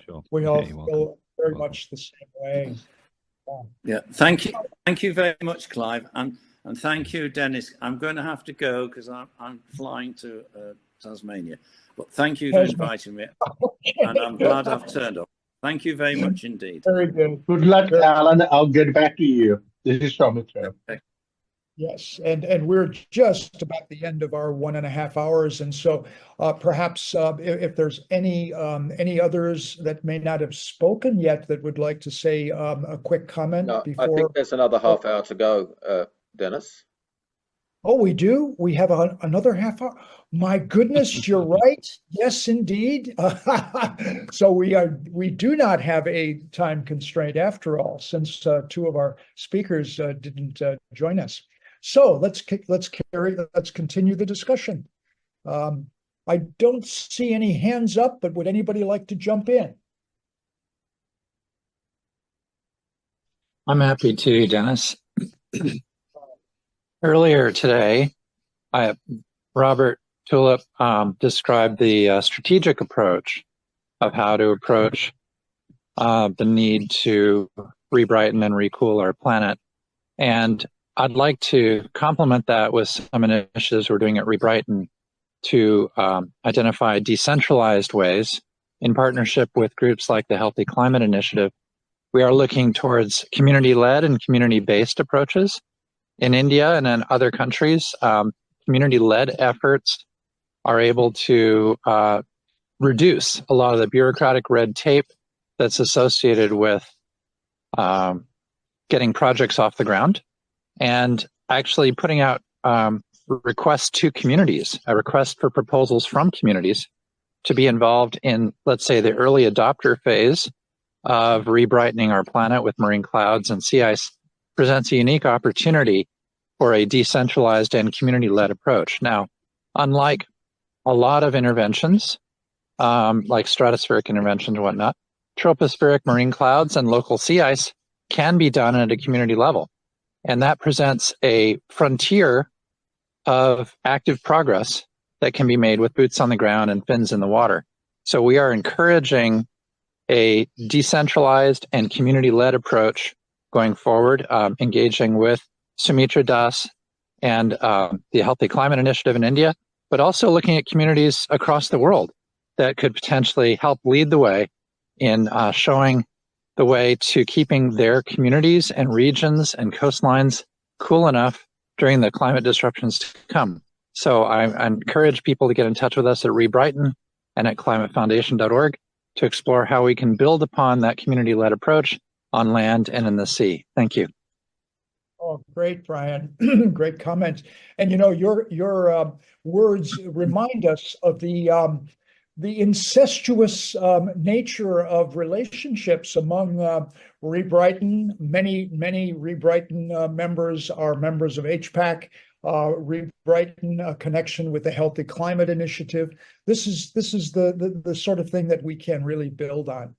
Sure. We all feel very much the same way. Yeah, thank you very much, Clive, and thank you, Dennis. I'm going to have to go because I'm flying to Tasmania. But thank you for inviting me, and I'm glad I've turned up. Thank you very much indeed. Very good. Good luck, Alan. I'll get back to you. This is Soumitra. Yes, and we're just about the end of our 1.5 hours, and so perhaps if there's any others that may not have spoken yet that would like to say a quick comment No, before. I think there's another half hour to go, Dennis. Oh, we do? We have another half hour? My goodness, you're right. Yes, indeed. So we do not have a time constraint after all, since two of our speakers didn't join us. So let's continue the discussion. I don't see any hands up, but would anybody like to jump in? I'm happy to, Dennis. Earlier today, Robert Tulip described the strategic approach of how to approach the need to re-brighten and recool our planet. And I'd like to complement that with some initiatives we're doing at Re-Brighten to identify decentralized ways in partnership with groups like the Healthy Climate Initiative. We are looking towards community-led and community-based approaches. In India and in other countries, community-led efforts are able to reduce a lot of the bureaucratic red tape that's associated with getting projects off the ground and actually putting out requests to communities, a request for proposals from communities to be involved in, let's say, the early adopter phase of re-brightening our planet with marine clouds and sea ice presents a unique opportunity for a decentralized and community-led approach. Now, unlike a lot of interventions, like stratospheric interventions and whatnot, tropospheric marine clouds and local sea ice can be done at a community level. And that presents a frontier of active progress that can be made with boots on the ground and fins in the water. So we are encouraging a decentralized and community-led approach going forward, engaging with Soumitra Das and the Healthy Climate Initiative in India, but also looking at communities across the world that could potentially help lead the way in showing the way to keeping their communities and regions and coastlines cool enough during the climate disruptions to come. So I encourage people to get in touch with us at Re-Brighten and at climatefoundation.org to explore how we can build upon that community-led approach on land and in the sea. Thank you. Oh, great, Brian. Great comment. And you know, your words remind us of the incestuous nature of relationships among Re-Brighten. Many Re-Brighten members are members of HPAC. Re-Brighten, a connection with the Healthy Climate Initiative. This is the sort of thing that we can really build on,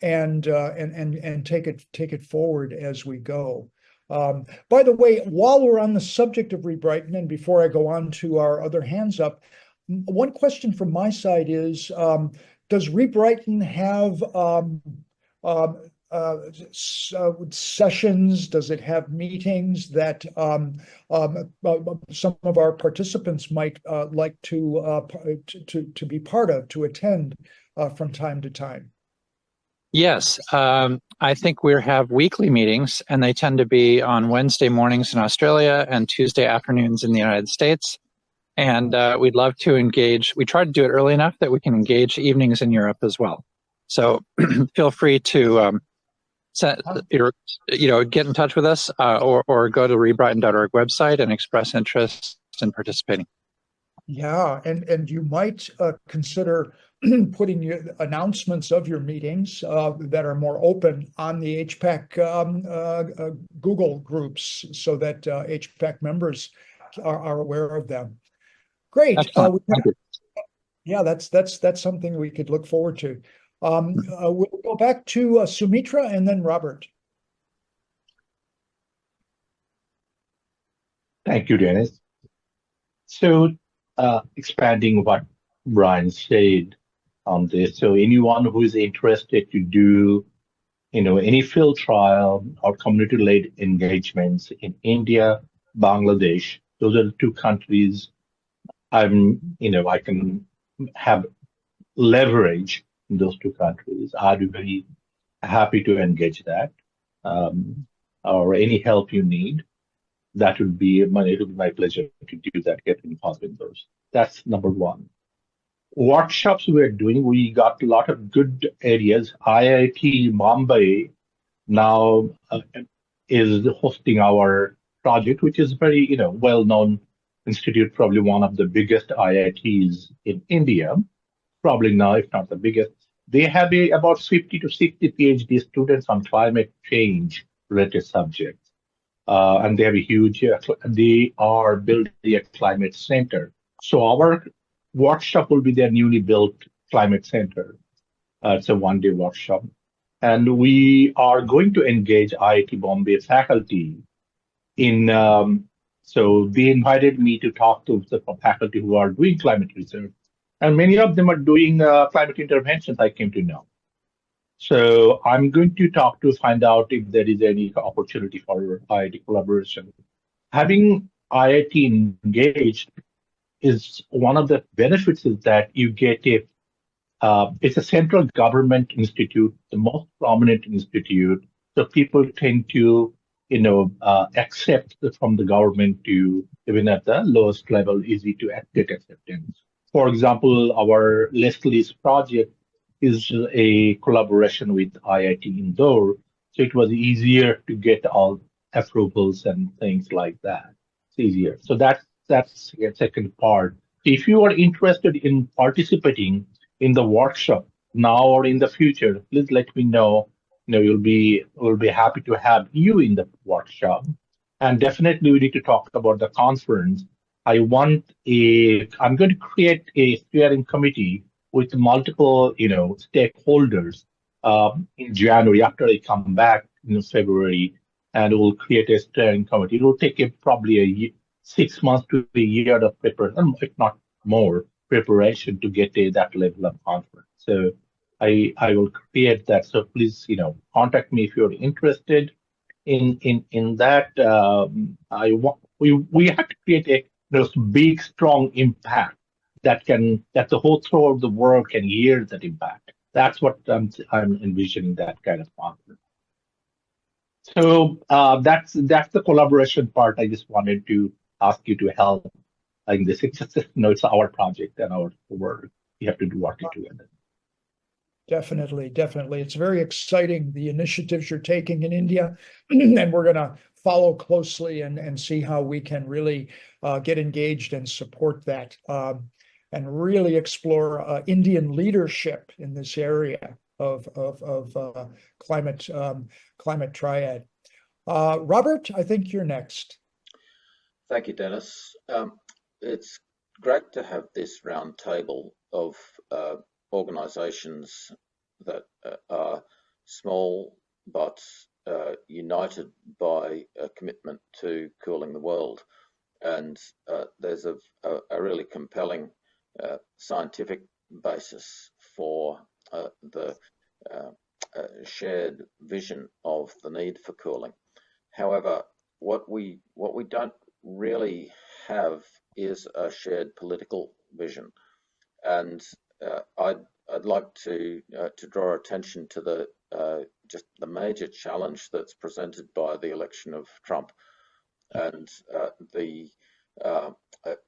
and take it forward as we go. By the way, while we're on the subject of Re-Brighten, and before I go on to our other hands up, one question from my side is, does Re-Brighten have sessions? Does it have meetings that some of our participants might like to be part of, to attend from time to time? Yes, I think we have weekly meetings, and they tend to be on Wednesday mornings in Australia and Tuesday afternoons in the United States. And we'd love to engage. We try to do it early enough that we can engage evenings in Europe as well. So feel free to get in touch with us or go to rebrighten.org website and express interest in participating. Yeah, and you might consider putting your announcements of your meetings that are more open on the HPAC Google groups, so that HPAC members are aware of them. Great. Yeah, that's something we could look forward to. We'll go back to Soumitra and then Robert. Thank you, Dennis. So, expanding what Brian said on this, so anyone who is interested to do, any field trial or community-led engagements in India, Bangladesh, those are the two countries I can have leverage in those two countries. I'd be very happy to engage that, or any help you need. It would be my pleasure to do that, get involved in those. That's number one. Workshops we're doing, we got a lot of good areas. IIT Bombay now is hosting our project, which is very, well-known institute, probably one of the biggest IITs in India, probably now, if not the biggest. They have about 50 to 60 PhD students on climate change related subjects. And they have a huge, they are building a climate center. So our workshop will be their newly built climate center. It's a one-day workshop. And we are going to engage IIT Bombay faculty in, so they invited me to talk to the faculty who are doing climate research. And many of them are doing climate interventions, I came to know. So I'm going to talk to find out if there is any opportunity for IIT collaboration. Having IIT engaged is one of the benefits is that you get it's a central government institute, the most prominent institute. So people tend to, accept from the government to, even at the lowest level, easy to get acceptance. For example, our Leslie's project is a collaboration with IIT Indore. So it was easier to get all approvals and things like that. It's easier. So that's the second part. If you are interested in participating in the workshop now or in the future, please let me know. We'll be happy to have you in the workshop. And definitely we need to talk about the conference. I'm going to create a steering committee with multiple, stakeholders in January after I come back in February, and we'll create a steering committee. It will take probably 6 months to a year of preparation, if not more, preparation to get that level of conference. So I will create that. So please, contact me if you're interested in that. We have to create a big, strong impact that the whole throughout the world can hear that impact. That's what I'm envisioning, that kind of conference. So that's the collaboration part. I just wanted to ask you to help in this. It's our project and our work. We have to do work together. Definitely. It's very exciting, the initiatives you're taking in India, and we're going to follow closely and see how we can really get engaged and support that. And really explore Indian leadership in this area of climate triad. Robert, I think you're next. Thank you, Dennis. It's great to have this round table of organisations that are small but united by a commitment to cooling the world. And there's a really compelling scientific basis for the shared vision of the need for cooling. However, what we don't really have is a shared political vision, and I'd like to draw attention to the just the major challenge that's presented by the election of Trump, and the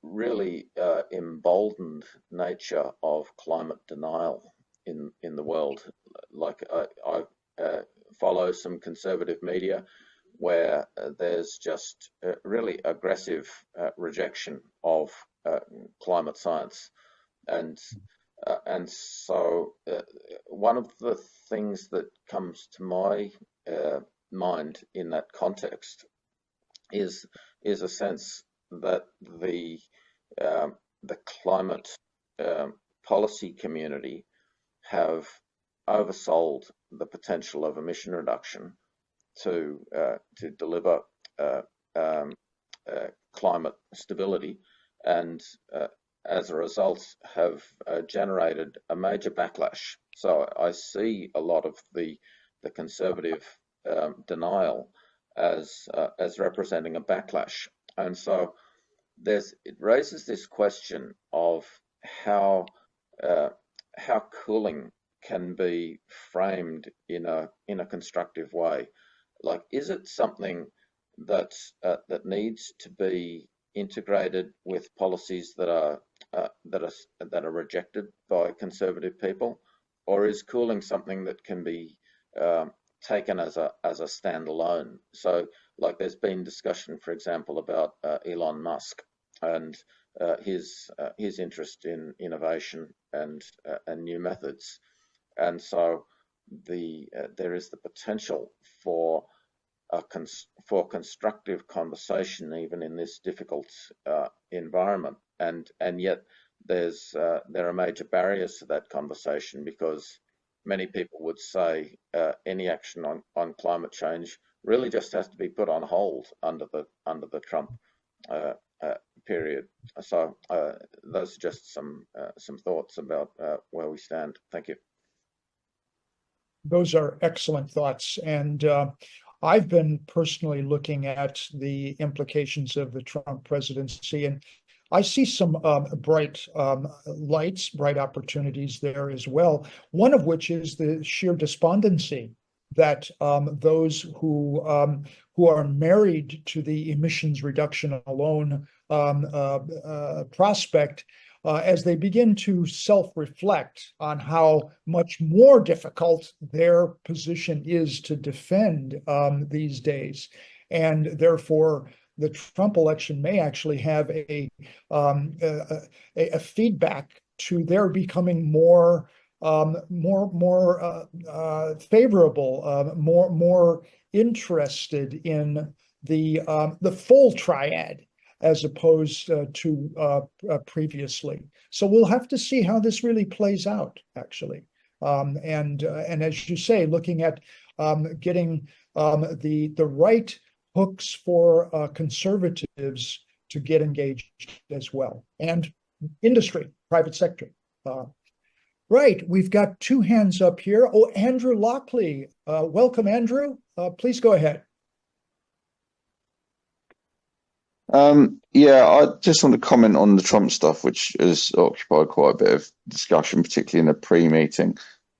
really emboldened nature of climate denial in the world. Like I follow some conservative media where there's just really aggressive rejection of climate science, and so one of the things that comes to my mind in that context is a sense that the climate policy community have oversold the potential of emission reduction to deliver climate stability, and as a result have generated a major backlash. So I see a lot of the conservative denial as representing a backlash, and so it raises this question of how cooling can be framed in a constructive way. Like, is it something that needs to be integrated with policies that are rejected by conservative people, or is cooling something that can be taken as a standalone? So, like, there's been discussion, for example, about Elon Musk and his interest in innovation and new methods, and so there is the potential for constructive conversation even in this difficult environment, and yet there are major barriers to that conversation, because many people would say any action on climate change really just has to be put on hold under the Trump period. So those are just some thoughts about where we stand. Thank you. Those are excellent thoughts, and I've been personally looking at the implications of the Trump presidency, and I see some bright lights, bright opportunities there as well. One of which is the sheer despondency that those who are married to the emissions reduction alone prospect, as they begin to self-reflect on how much more difficult their position is to defend these days, and therefore the Trump election may actually have a feedback to their becoming more favorable, more interested in the full triad, as opposed to previously. So we'll have to see how this really plays out, actually. And as you say, looking at getting the right hooks for conservatives to get engaged as well, and industry, private sector. Right, we've got two hands up here. Oh, Andrew Lockley. Welcome, Andrew. Please go ahead. Yeah, I just want to comment on the Trump stuff, which has occupied quite a bit of discussion, particularly in the pre-meeting.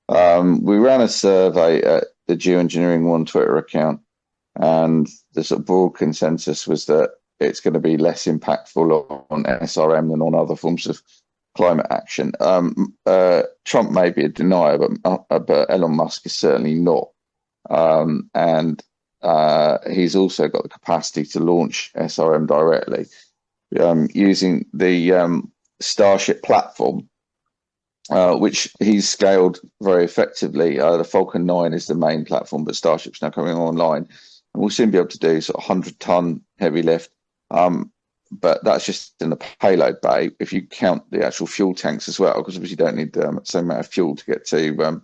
We ran a survey at the Geoengineering One Twitter account, and the sort of broad consensus was that it's going to be less impactful on SRM than on other forms of climate action. Trump may be a denier, but Elon Musk is certainly not. And he's also got the capacity to launch SRM directly using the Starship platform, which he's scaled very effectively. The Falcon 9 is the main platform, but Starship's now coming online, and we'll soon be able to do sort of 100-ton heavy lift. But that's just in the payload bay. If you count the actual fuel tanks as well, because obviously you don't need the same amount of fuel to get to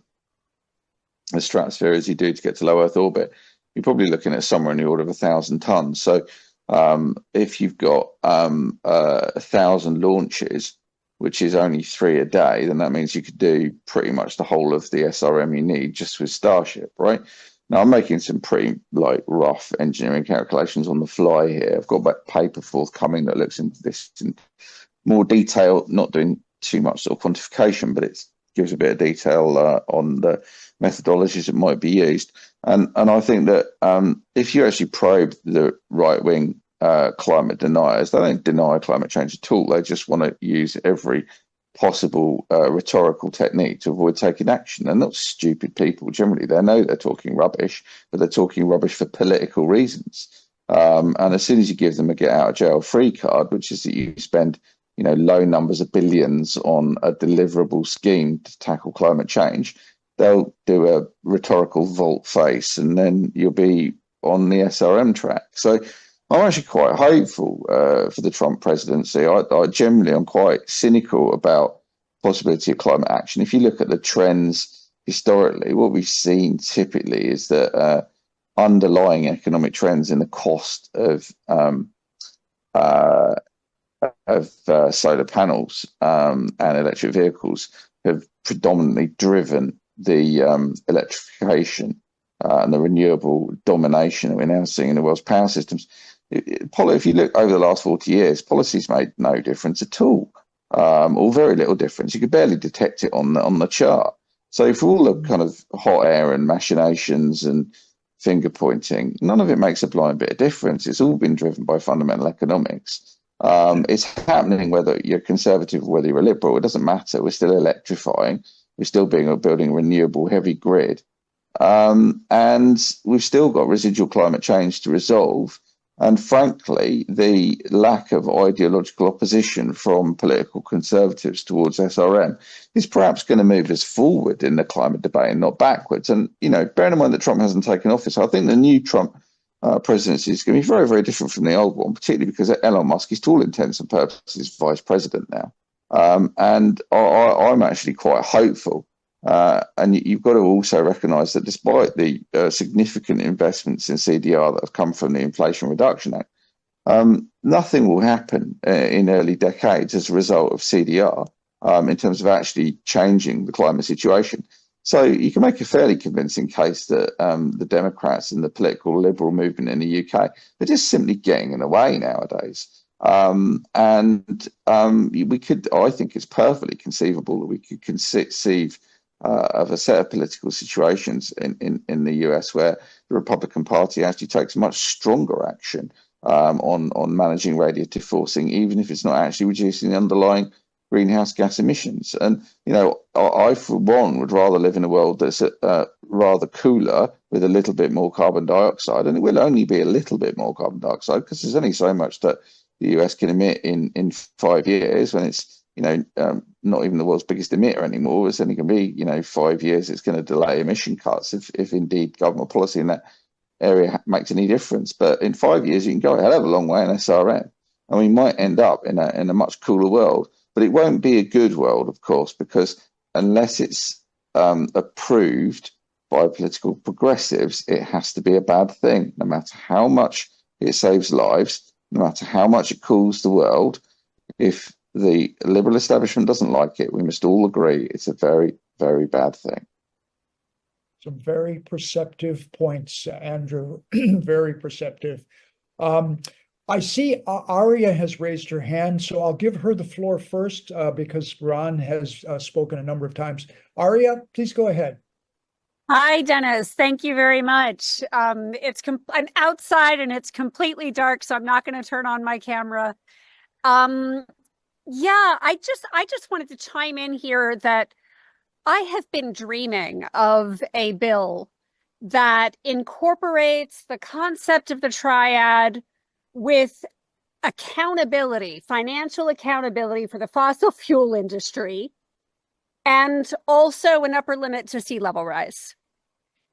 the stratosphere as you do to get to low Earth orbit, you're probably looking at somewhere in the order of 1,000 tons. So if you've got 1,000 launches, which is only 3 a day, then that means you could do pretty much the whole of the SRM you need just with Starship, right? Now, I'm making some pretty rough engineering calculations on the fly here. I've got a paper forthcoming that looks into this in more detail, not doing too much sort of quantification, but it gives a bit of detail on the methodologies that might be used. And I think that if you actually probe the right-wing climate deniers, they don't deny climate change at all. They just want to use every possible rhetorical technique to avoid taking action. They're not stupid people. Generally, they know they're talking rubbish, but they're talking rubbish for political reasons. And as soon as you give them a get out of jail free card, which is that you spend low numbers of billions on a deliverable scheme to tackle climate change, they'll do a rhetorical volte-face, and then you'll be on the SRM track. So I'm actually quite hopeful for the Trump presidency. I generally am quite cynical about the possibility of climate action. If you look at the trends historically, what we've seen typically is that underlying economic trends in the cost of solar panels and electric vehicles have predominantly driven the electrification and the renewable domination that we're now seeing in the world's power systems. If you look over the last 40 years, policy's made no difference at all, or very little difference. You could barely detect it on the chart. So for all the kind of hot air and machinations and finger pointing, none of it makes a blind bit of difference. It's all been driven by fundamental economics. It's happening whether you're conservative or whether you're a liberal. It doesn't matter. We're still electrifying. We're still building a renewable heavy grid. And we've still got residual climate change to resolve. And frankly, the lack of ideological opposition from political conservatives towards SRM is perhaps going to move us forward in the climate debate and not backwards. And, bearing in mind that Trump hasn't taken office, I think the new Trump presidency is going to be very, very different from the old one, particularly because Elon Musk is, to all intents and purposes, vice president now. And I'm actually quite hopeful. And you've got to also recognise that despite the significant investments in CDR that have come from the Inflation Reduction Act, nothing will happen in early decades as a result of CDR in terms of actually changing the climate situation. So you can make a fairly convincing case that the Democrats and the political liberal movement in the UK are just simply getting in the way nowadays. We could, I think it's perfectly conceivable that we could conceive of a set of political situations in the US where the Republican Party actually takes much stronger action on managing radiative forcing, even if it's not actually reducing the underlying greenhouse gas emissions. And, I for one would rather live in a world that's rather cooler with a little bit more carbon dioxide, and it will only be a little bit more carbon dioxide because there's only so much that the US can emit in 5 years when it's not even the world's biggest emitter anymore. It's only going to be, 5 years. It's going to delay emission cuts if indeed government policy in that area makes any difference. But in 5 years, you can go a hell of a long way in SRM, and we might end up in a much cooler world. But it won't be a good world, of course, because unless it's approved by political progressives, it has to be a bad thing, no matter how much it saves lives, no matter how much it cools the world. If the liberal establishment doesn't like it, we must all agree it's a very, very bad thing. Some very perceptive points, Andrew, very perceptive. I see Aria has raised her hand, so I'll give her the floor first because Ron has spoken a number of times. Aria, please go ahead. Hi, Dennis. Thank you very much. I'm outside and it's completely dark, so I'm not going to turn on my camera. Yeah, I just wanted to chime in here that I have been dreaming of a bill that incorporates the concept of the triad with accountability, financial accountability for the fossil fuel industry, and also an upper limit to sea level rise.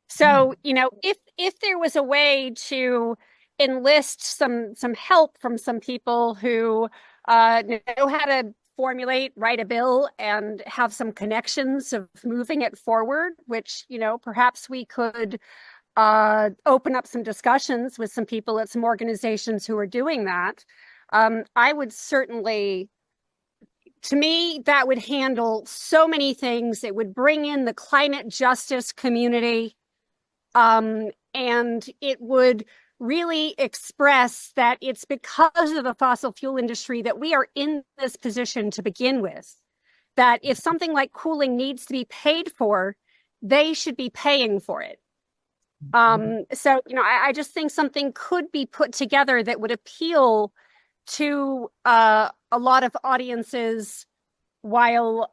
So, if there was a way to enlist some help from some people who know how to write a bill and have some connections of moving it forward, which, perhaps we could open up some discussions with some people at some organizations who are doing that. I would certainly, to me, that would handle so many things. It would bring in the climate justice community, and it would really express that it's because of the fossil fuel industry that we are in this position to begin with, that if something like cooling needs to be paid for, they should be paying for it. So, I just think something could be put together that would appeal to a lot of audiences while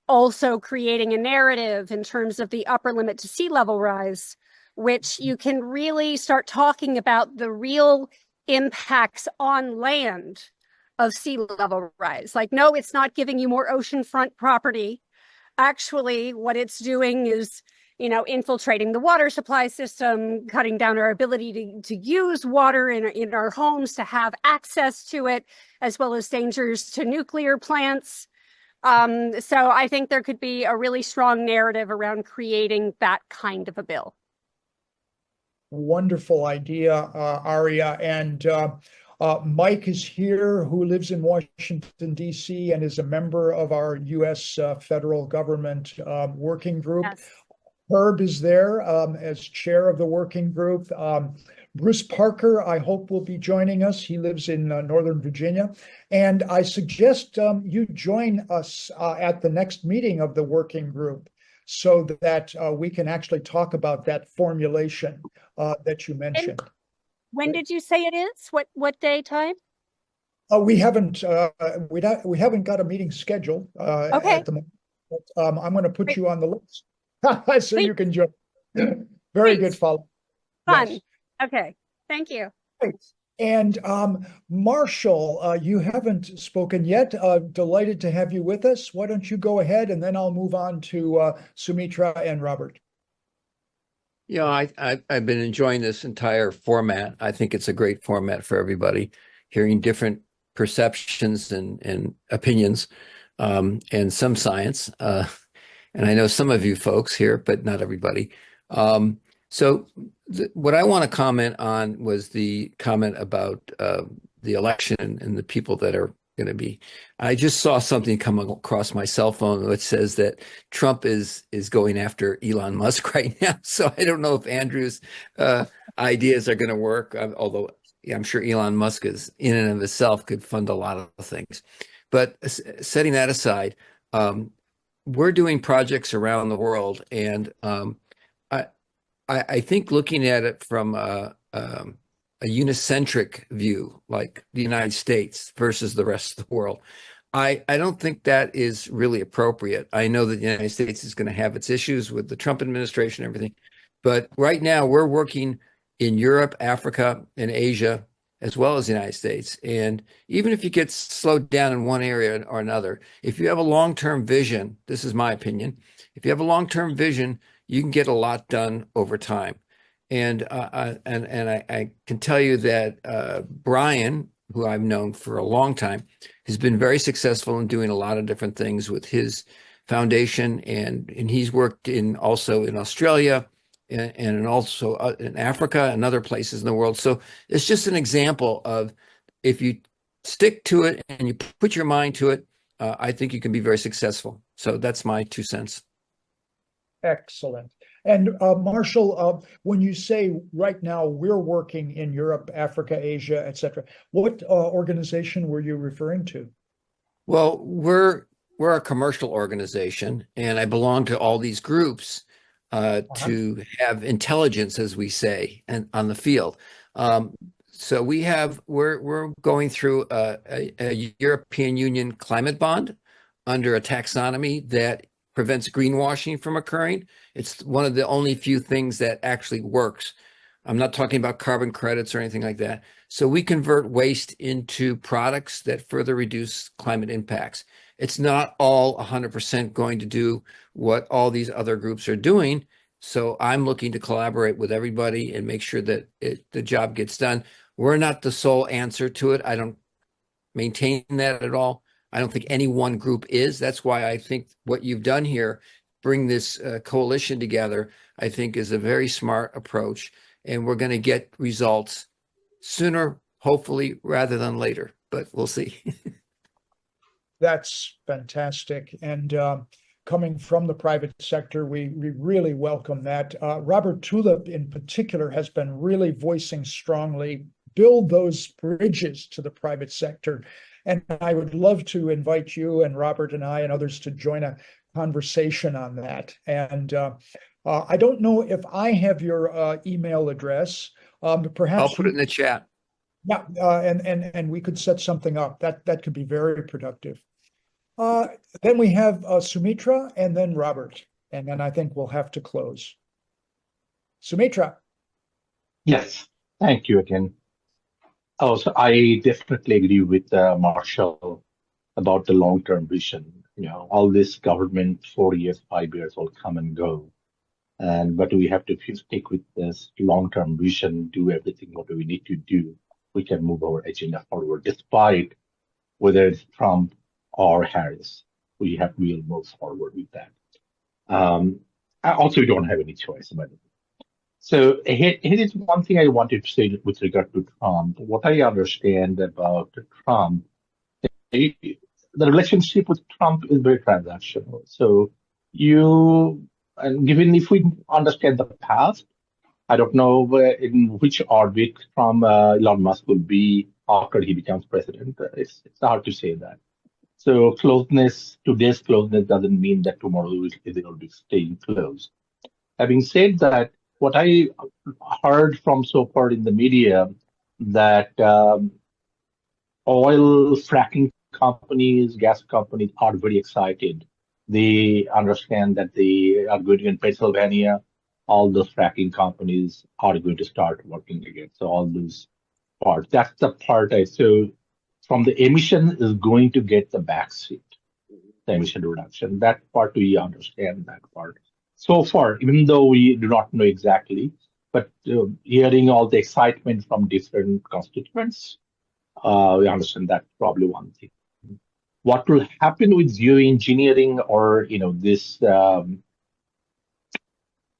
also creating a narrative in terms of the upper limit to sea level rise, which you can really start talking about the real impacts on land of sea level rise. Like, no, it's not giving you more oceanfront property. Actually, what it's doing is, infiltrating the water supply system, cutting down our ability to use water in our homes, to have access to it, as well as dangers to nuclear plants. So I think there could be a really strong narrative around creating that kind of a bill. Wonderful idea, Aria. And Mike is here, who lives in Washington, D.C., and is a member of our U.S. federal government working group. Yes. Herb is there as chair of the working group. Bruce Parker, I hope, will be joining us. He lives in Northern Virginia. And I suggest you join us at the next meeting of the working group so that we can actually talk about that formulation that you mentioned. And when did you say it is? What day, time? We haven't got a meeting scheduled Okay. at the moment. But, I'm going to put Great. you on the list so Great. you can join. Very Great. good follow. Fun. Yes. Okay. Thank you. Great. And Marshall, you haven't spoken yet. Delighted to have you with us. Why don't you go ahead, and then I'll move on to Soumitra and Robert. Yeah, I've been enjoying this entire format. I think it's a great format for everybody, hearing different perceptions and opinions, and some science. And I know some of you folks here, but not everybody. So what I want to comment on was the comment about the election and the people that are going to be. I just saw something come across my cell phone which says that Trump is going after Elon Musk right now. So I don't know if Andrew's ideas are going to work, although I'm sure Elon Musk is in and of itself could fund a lot of things. But setting that aside, we're doing projects around the world, and I think looking at it from a unicentric view, like the United States versus the rest of the world, I don't think that is really appropriate. I know that the United States is going to have its issues with the Trump administration and everything, but right now we're working in Europe, Africa, and Asia, as well as the United States. And even if you get slowed down in one area or another, if you have a long-term vision, this is my opinion, if you have a long-term vision, you can get a lot done over time. And I can tell you that Brian, who I've known for a long time, has been very successful in doing a lot of different things with his foundation, and he's worked also in Australia and also in Africa and other places in the world. So it's just an example of, if you stick to it and you put your mind to it, I think you can be very successful. So that's my 2 cents. Excellent. And Marshall, when you say right now we're working in Europe, Africa, Asia, etc., what organization were you referring to? Well, we're a commercial organization, and I belong to all these groups to have intelligence, as we say, and on the field. So we're going through a European Union climate bond under a taxonomy that prevents greenwashing from occurring. It's one of the only few things that actually works. I'm not talking about carbon credits or anything like that. So we convert waste into products that further reduce climate impacts. It's not all 100% going to do what all these other groups are doing. So I'm looking to collaborate with everybody and make sure that the job gets done. We're not the sole answer to it. I don't maintain that at all. I don't think any one group is. That's why I think what you've done here, bring this coalition together, I think is a very smart approach. And we're going to get results sooner, hopefully, rather than later. But we'll see. That's fantastic. And coming from the private sector, we really welcome that. Robert Tulip in particular has been really voicing strongly, build those bridges to the private sector. And I would love to invite you and Robert and I and others to join a conversation on that. And I don't know if I have your email address. Perhaps I'll put it in the chat. Yeah, and we could set something up. That could be very productive. Then we have Soumitra and then Robert, and then I think we'll have to close. Soumitra. Yes, thank you again. Also, I definitely agree with Marshall about the long-term vision. You know, all this government 4 years, 5 years will come and go, but we have to stick with this long-term vision, do everything what we need to do. We can move our agenda forward, despite whether it's Trump or Harris. We'll move forward with that. Also, we don't have any choice about it. So here is one thing I wanted to say with regard to Trump. What I understand about Trump, the relationship with Trump is very transactional. So given if we understand the past, I don't know in which orbit from Elon Musk will be after he becomes president. It's hard to say that. So closeness, today's closeness doesn't mean that tomorrow is going to be staying close. Having said that, what I heard from so far in the media that oil fracking companies, gas companies are very excited. They understand that they are going to, in Pennsylvania, all those fracking companies are going to start working again. So all those parts, that's the part so from the emission is going to get the backseat, the emission reduction. That part we understand that part. So far, even though we do not know exactly, but hearing all the excitement from different constituents, we understand that's probably one thing. What will happen with geoengineering or this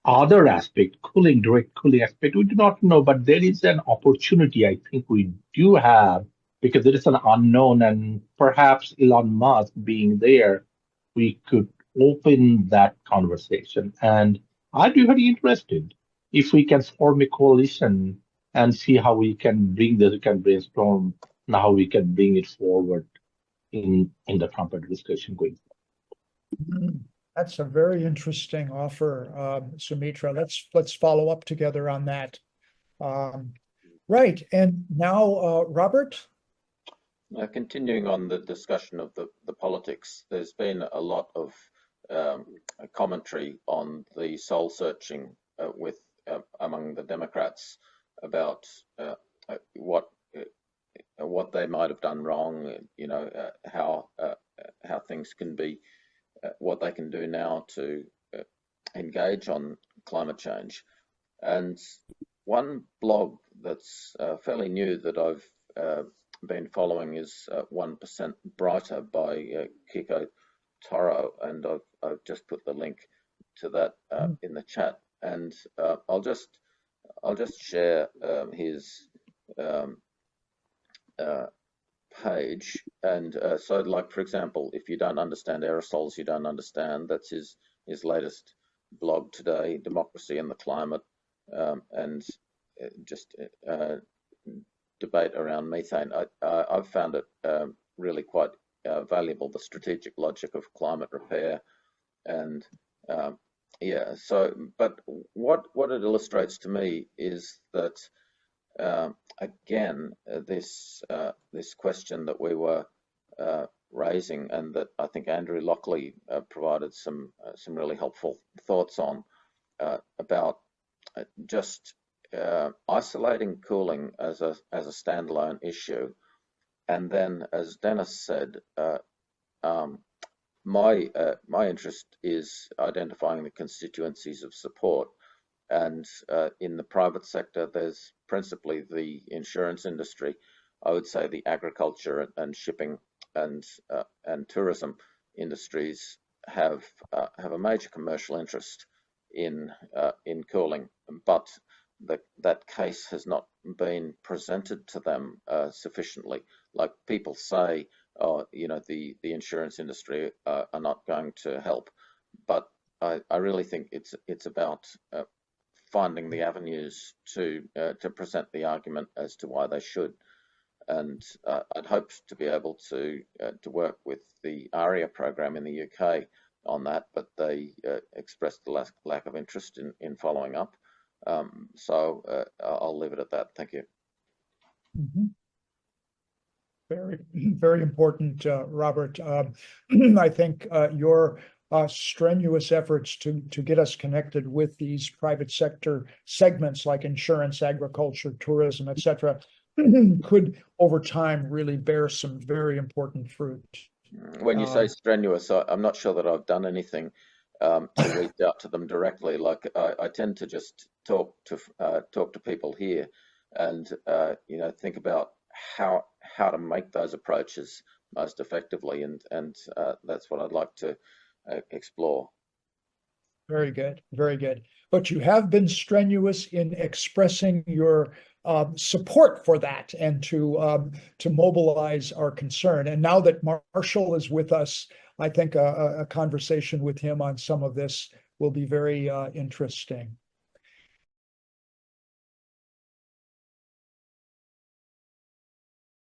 other aspect, cooling, direct cooling aspect, we do not know, but there is an opportunity I think we do have because there is an unknown, and perhaps Elon Musk being there, we could open that conversation. And I'd be very interested if we can form a coalition and see how we can bring this, we can brainstorm and how we can bring it forward in the Trump administration going forward. That's a very interesting offer, Soumitra. Let's follow up together on that. Right, and now, Robert? Continuing on the discussion of the politics, there's been a lot of commentary on the soul searching among the Democrats about what they might have done wrong, how things can be, what they can do now to engage on climate change. And one blog that's fairly new that I've been following is 1% Brighter by Kiko Toro, and I've just put the link to that in the chat. And I'll just share his page. And so, like, for example, if you don't understand aerosols, you don't understand. That's his latest blog today, Democracy and the Climate, and just debate around methane. I've found it really quite valuable, the strategic logic of climate repair. And yeah, so, but what it illustrates to me is that again, this question that we were raising, and that I think Andrew Lockley provided some really helpful thoughts on, about just isolating cooling as a standalone issue, and then, as Dennis said, my interest is identifying the constituencies of support. And in the private sector, there's principally the insurance industry. I would say the agriculture and shipping and tourism industries have a major commercial interest in cooling, but that case has not been presented to them sufficiently. Like, people say, oh, the insurance industry are not going to help, but I really think it's about finding the avenues to present the argument as to why they should. And I'd hoped to be able to work with the ARIA program in the UK on that, but they expressed the lack of interest in following up. So I'll leave it at that. Thank you. Mm-hmm. Very, very important, Robert. I think your strenuous efforts to get us connected with these private sector segments like insurance, agriculture, tourism, etc., could over time really bear some very important fruit. When you say strenuous, I'm not sure that I've done anything to reach out to them directly. Like, I tend to just talk to people here, and think about how to make those approaches most effectively, and that's what I'd like to explore. Very good, very good. But you have been strenuous in expressing your support for that, and to mobilize our concern. And now that Marshall is with us, I think a conversation with him on some of this will be very interesting.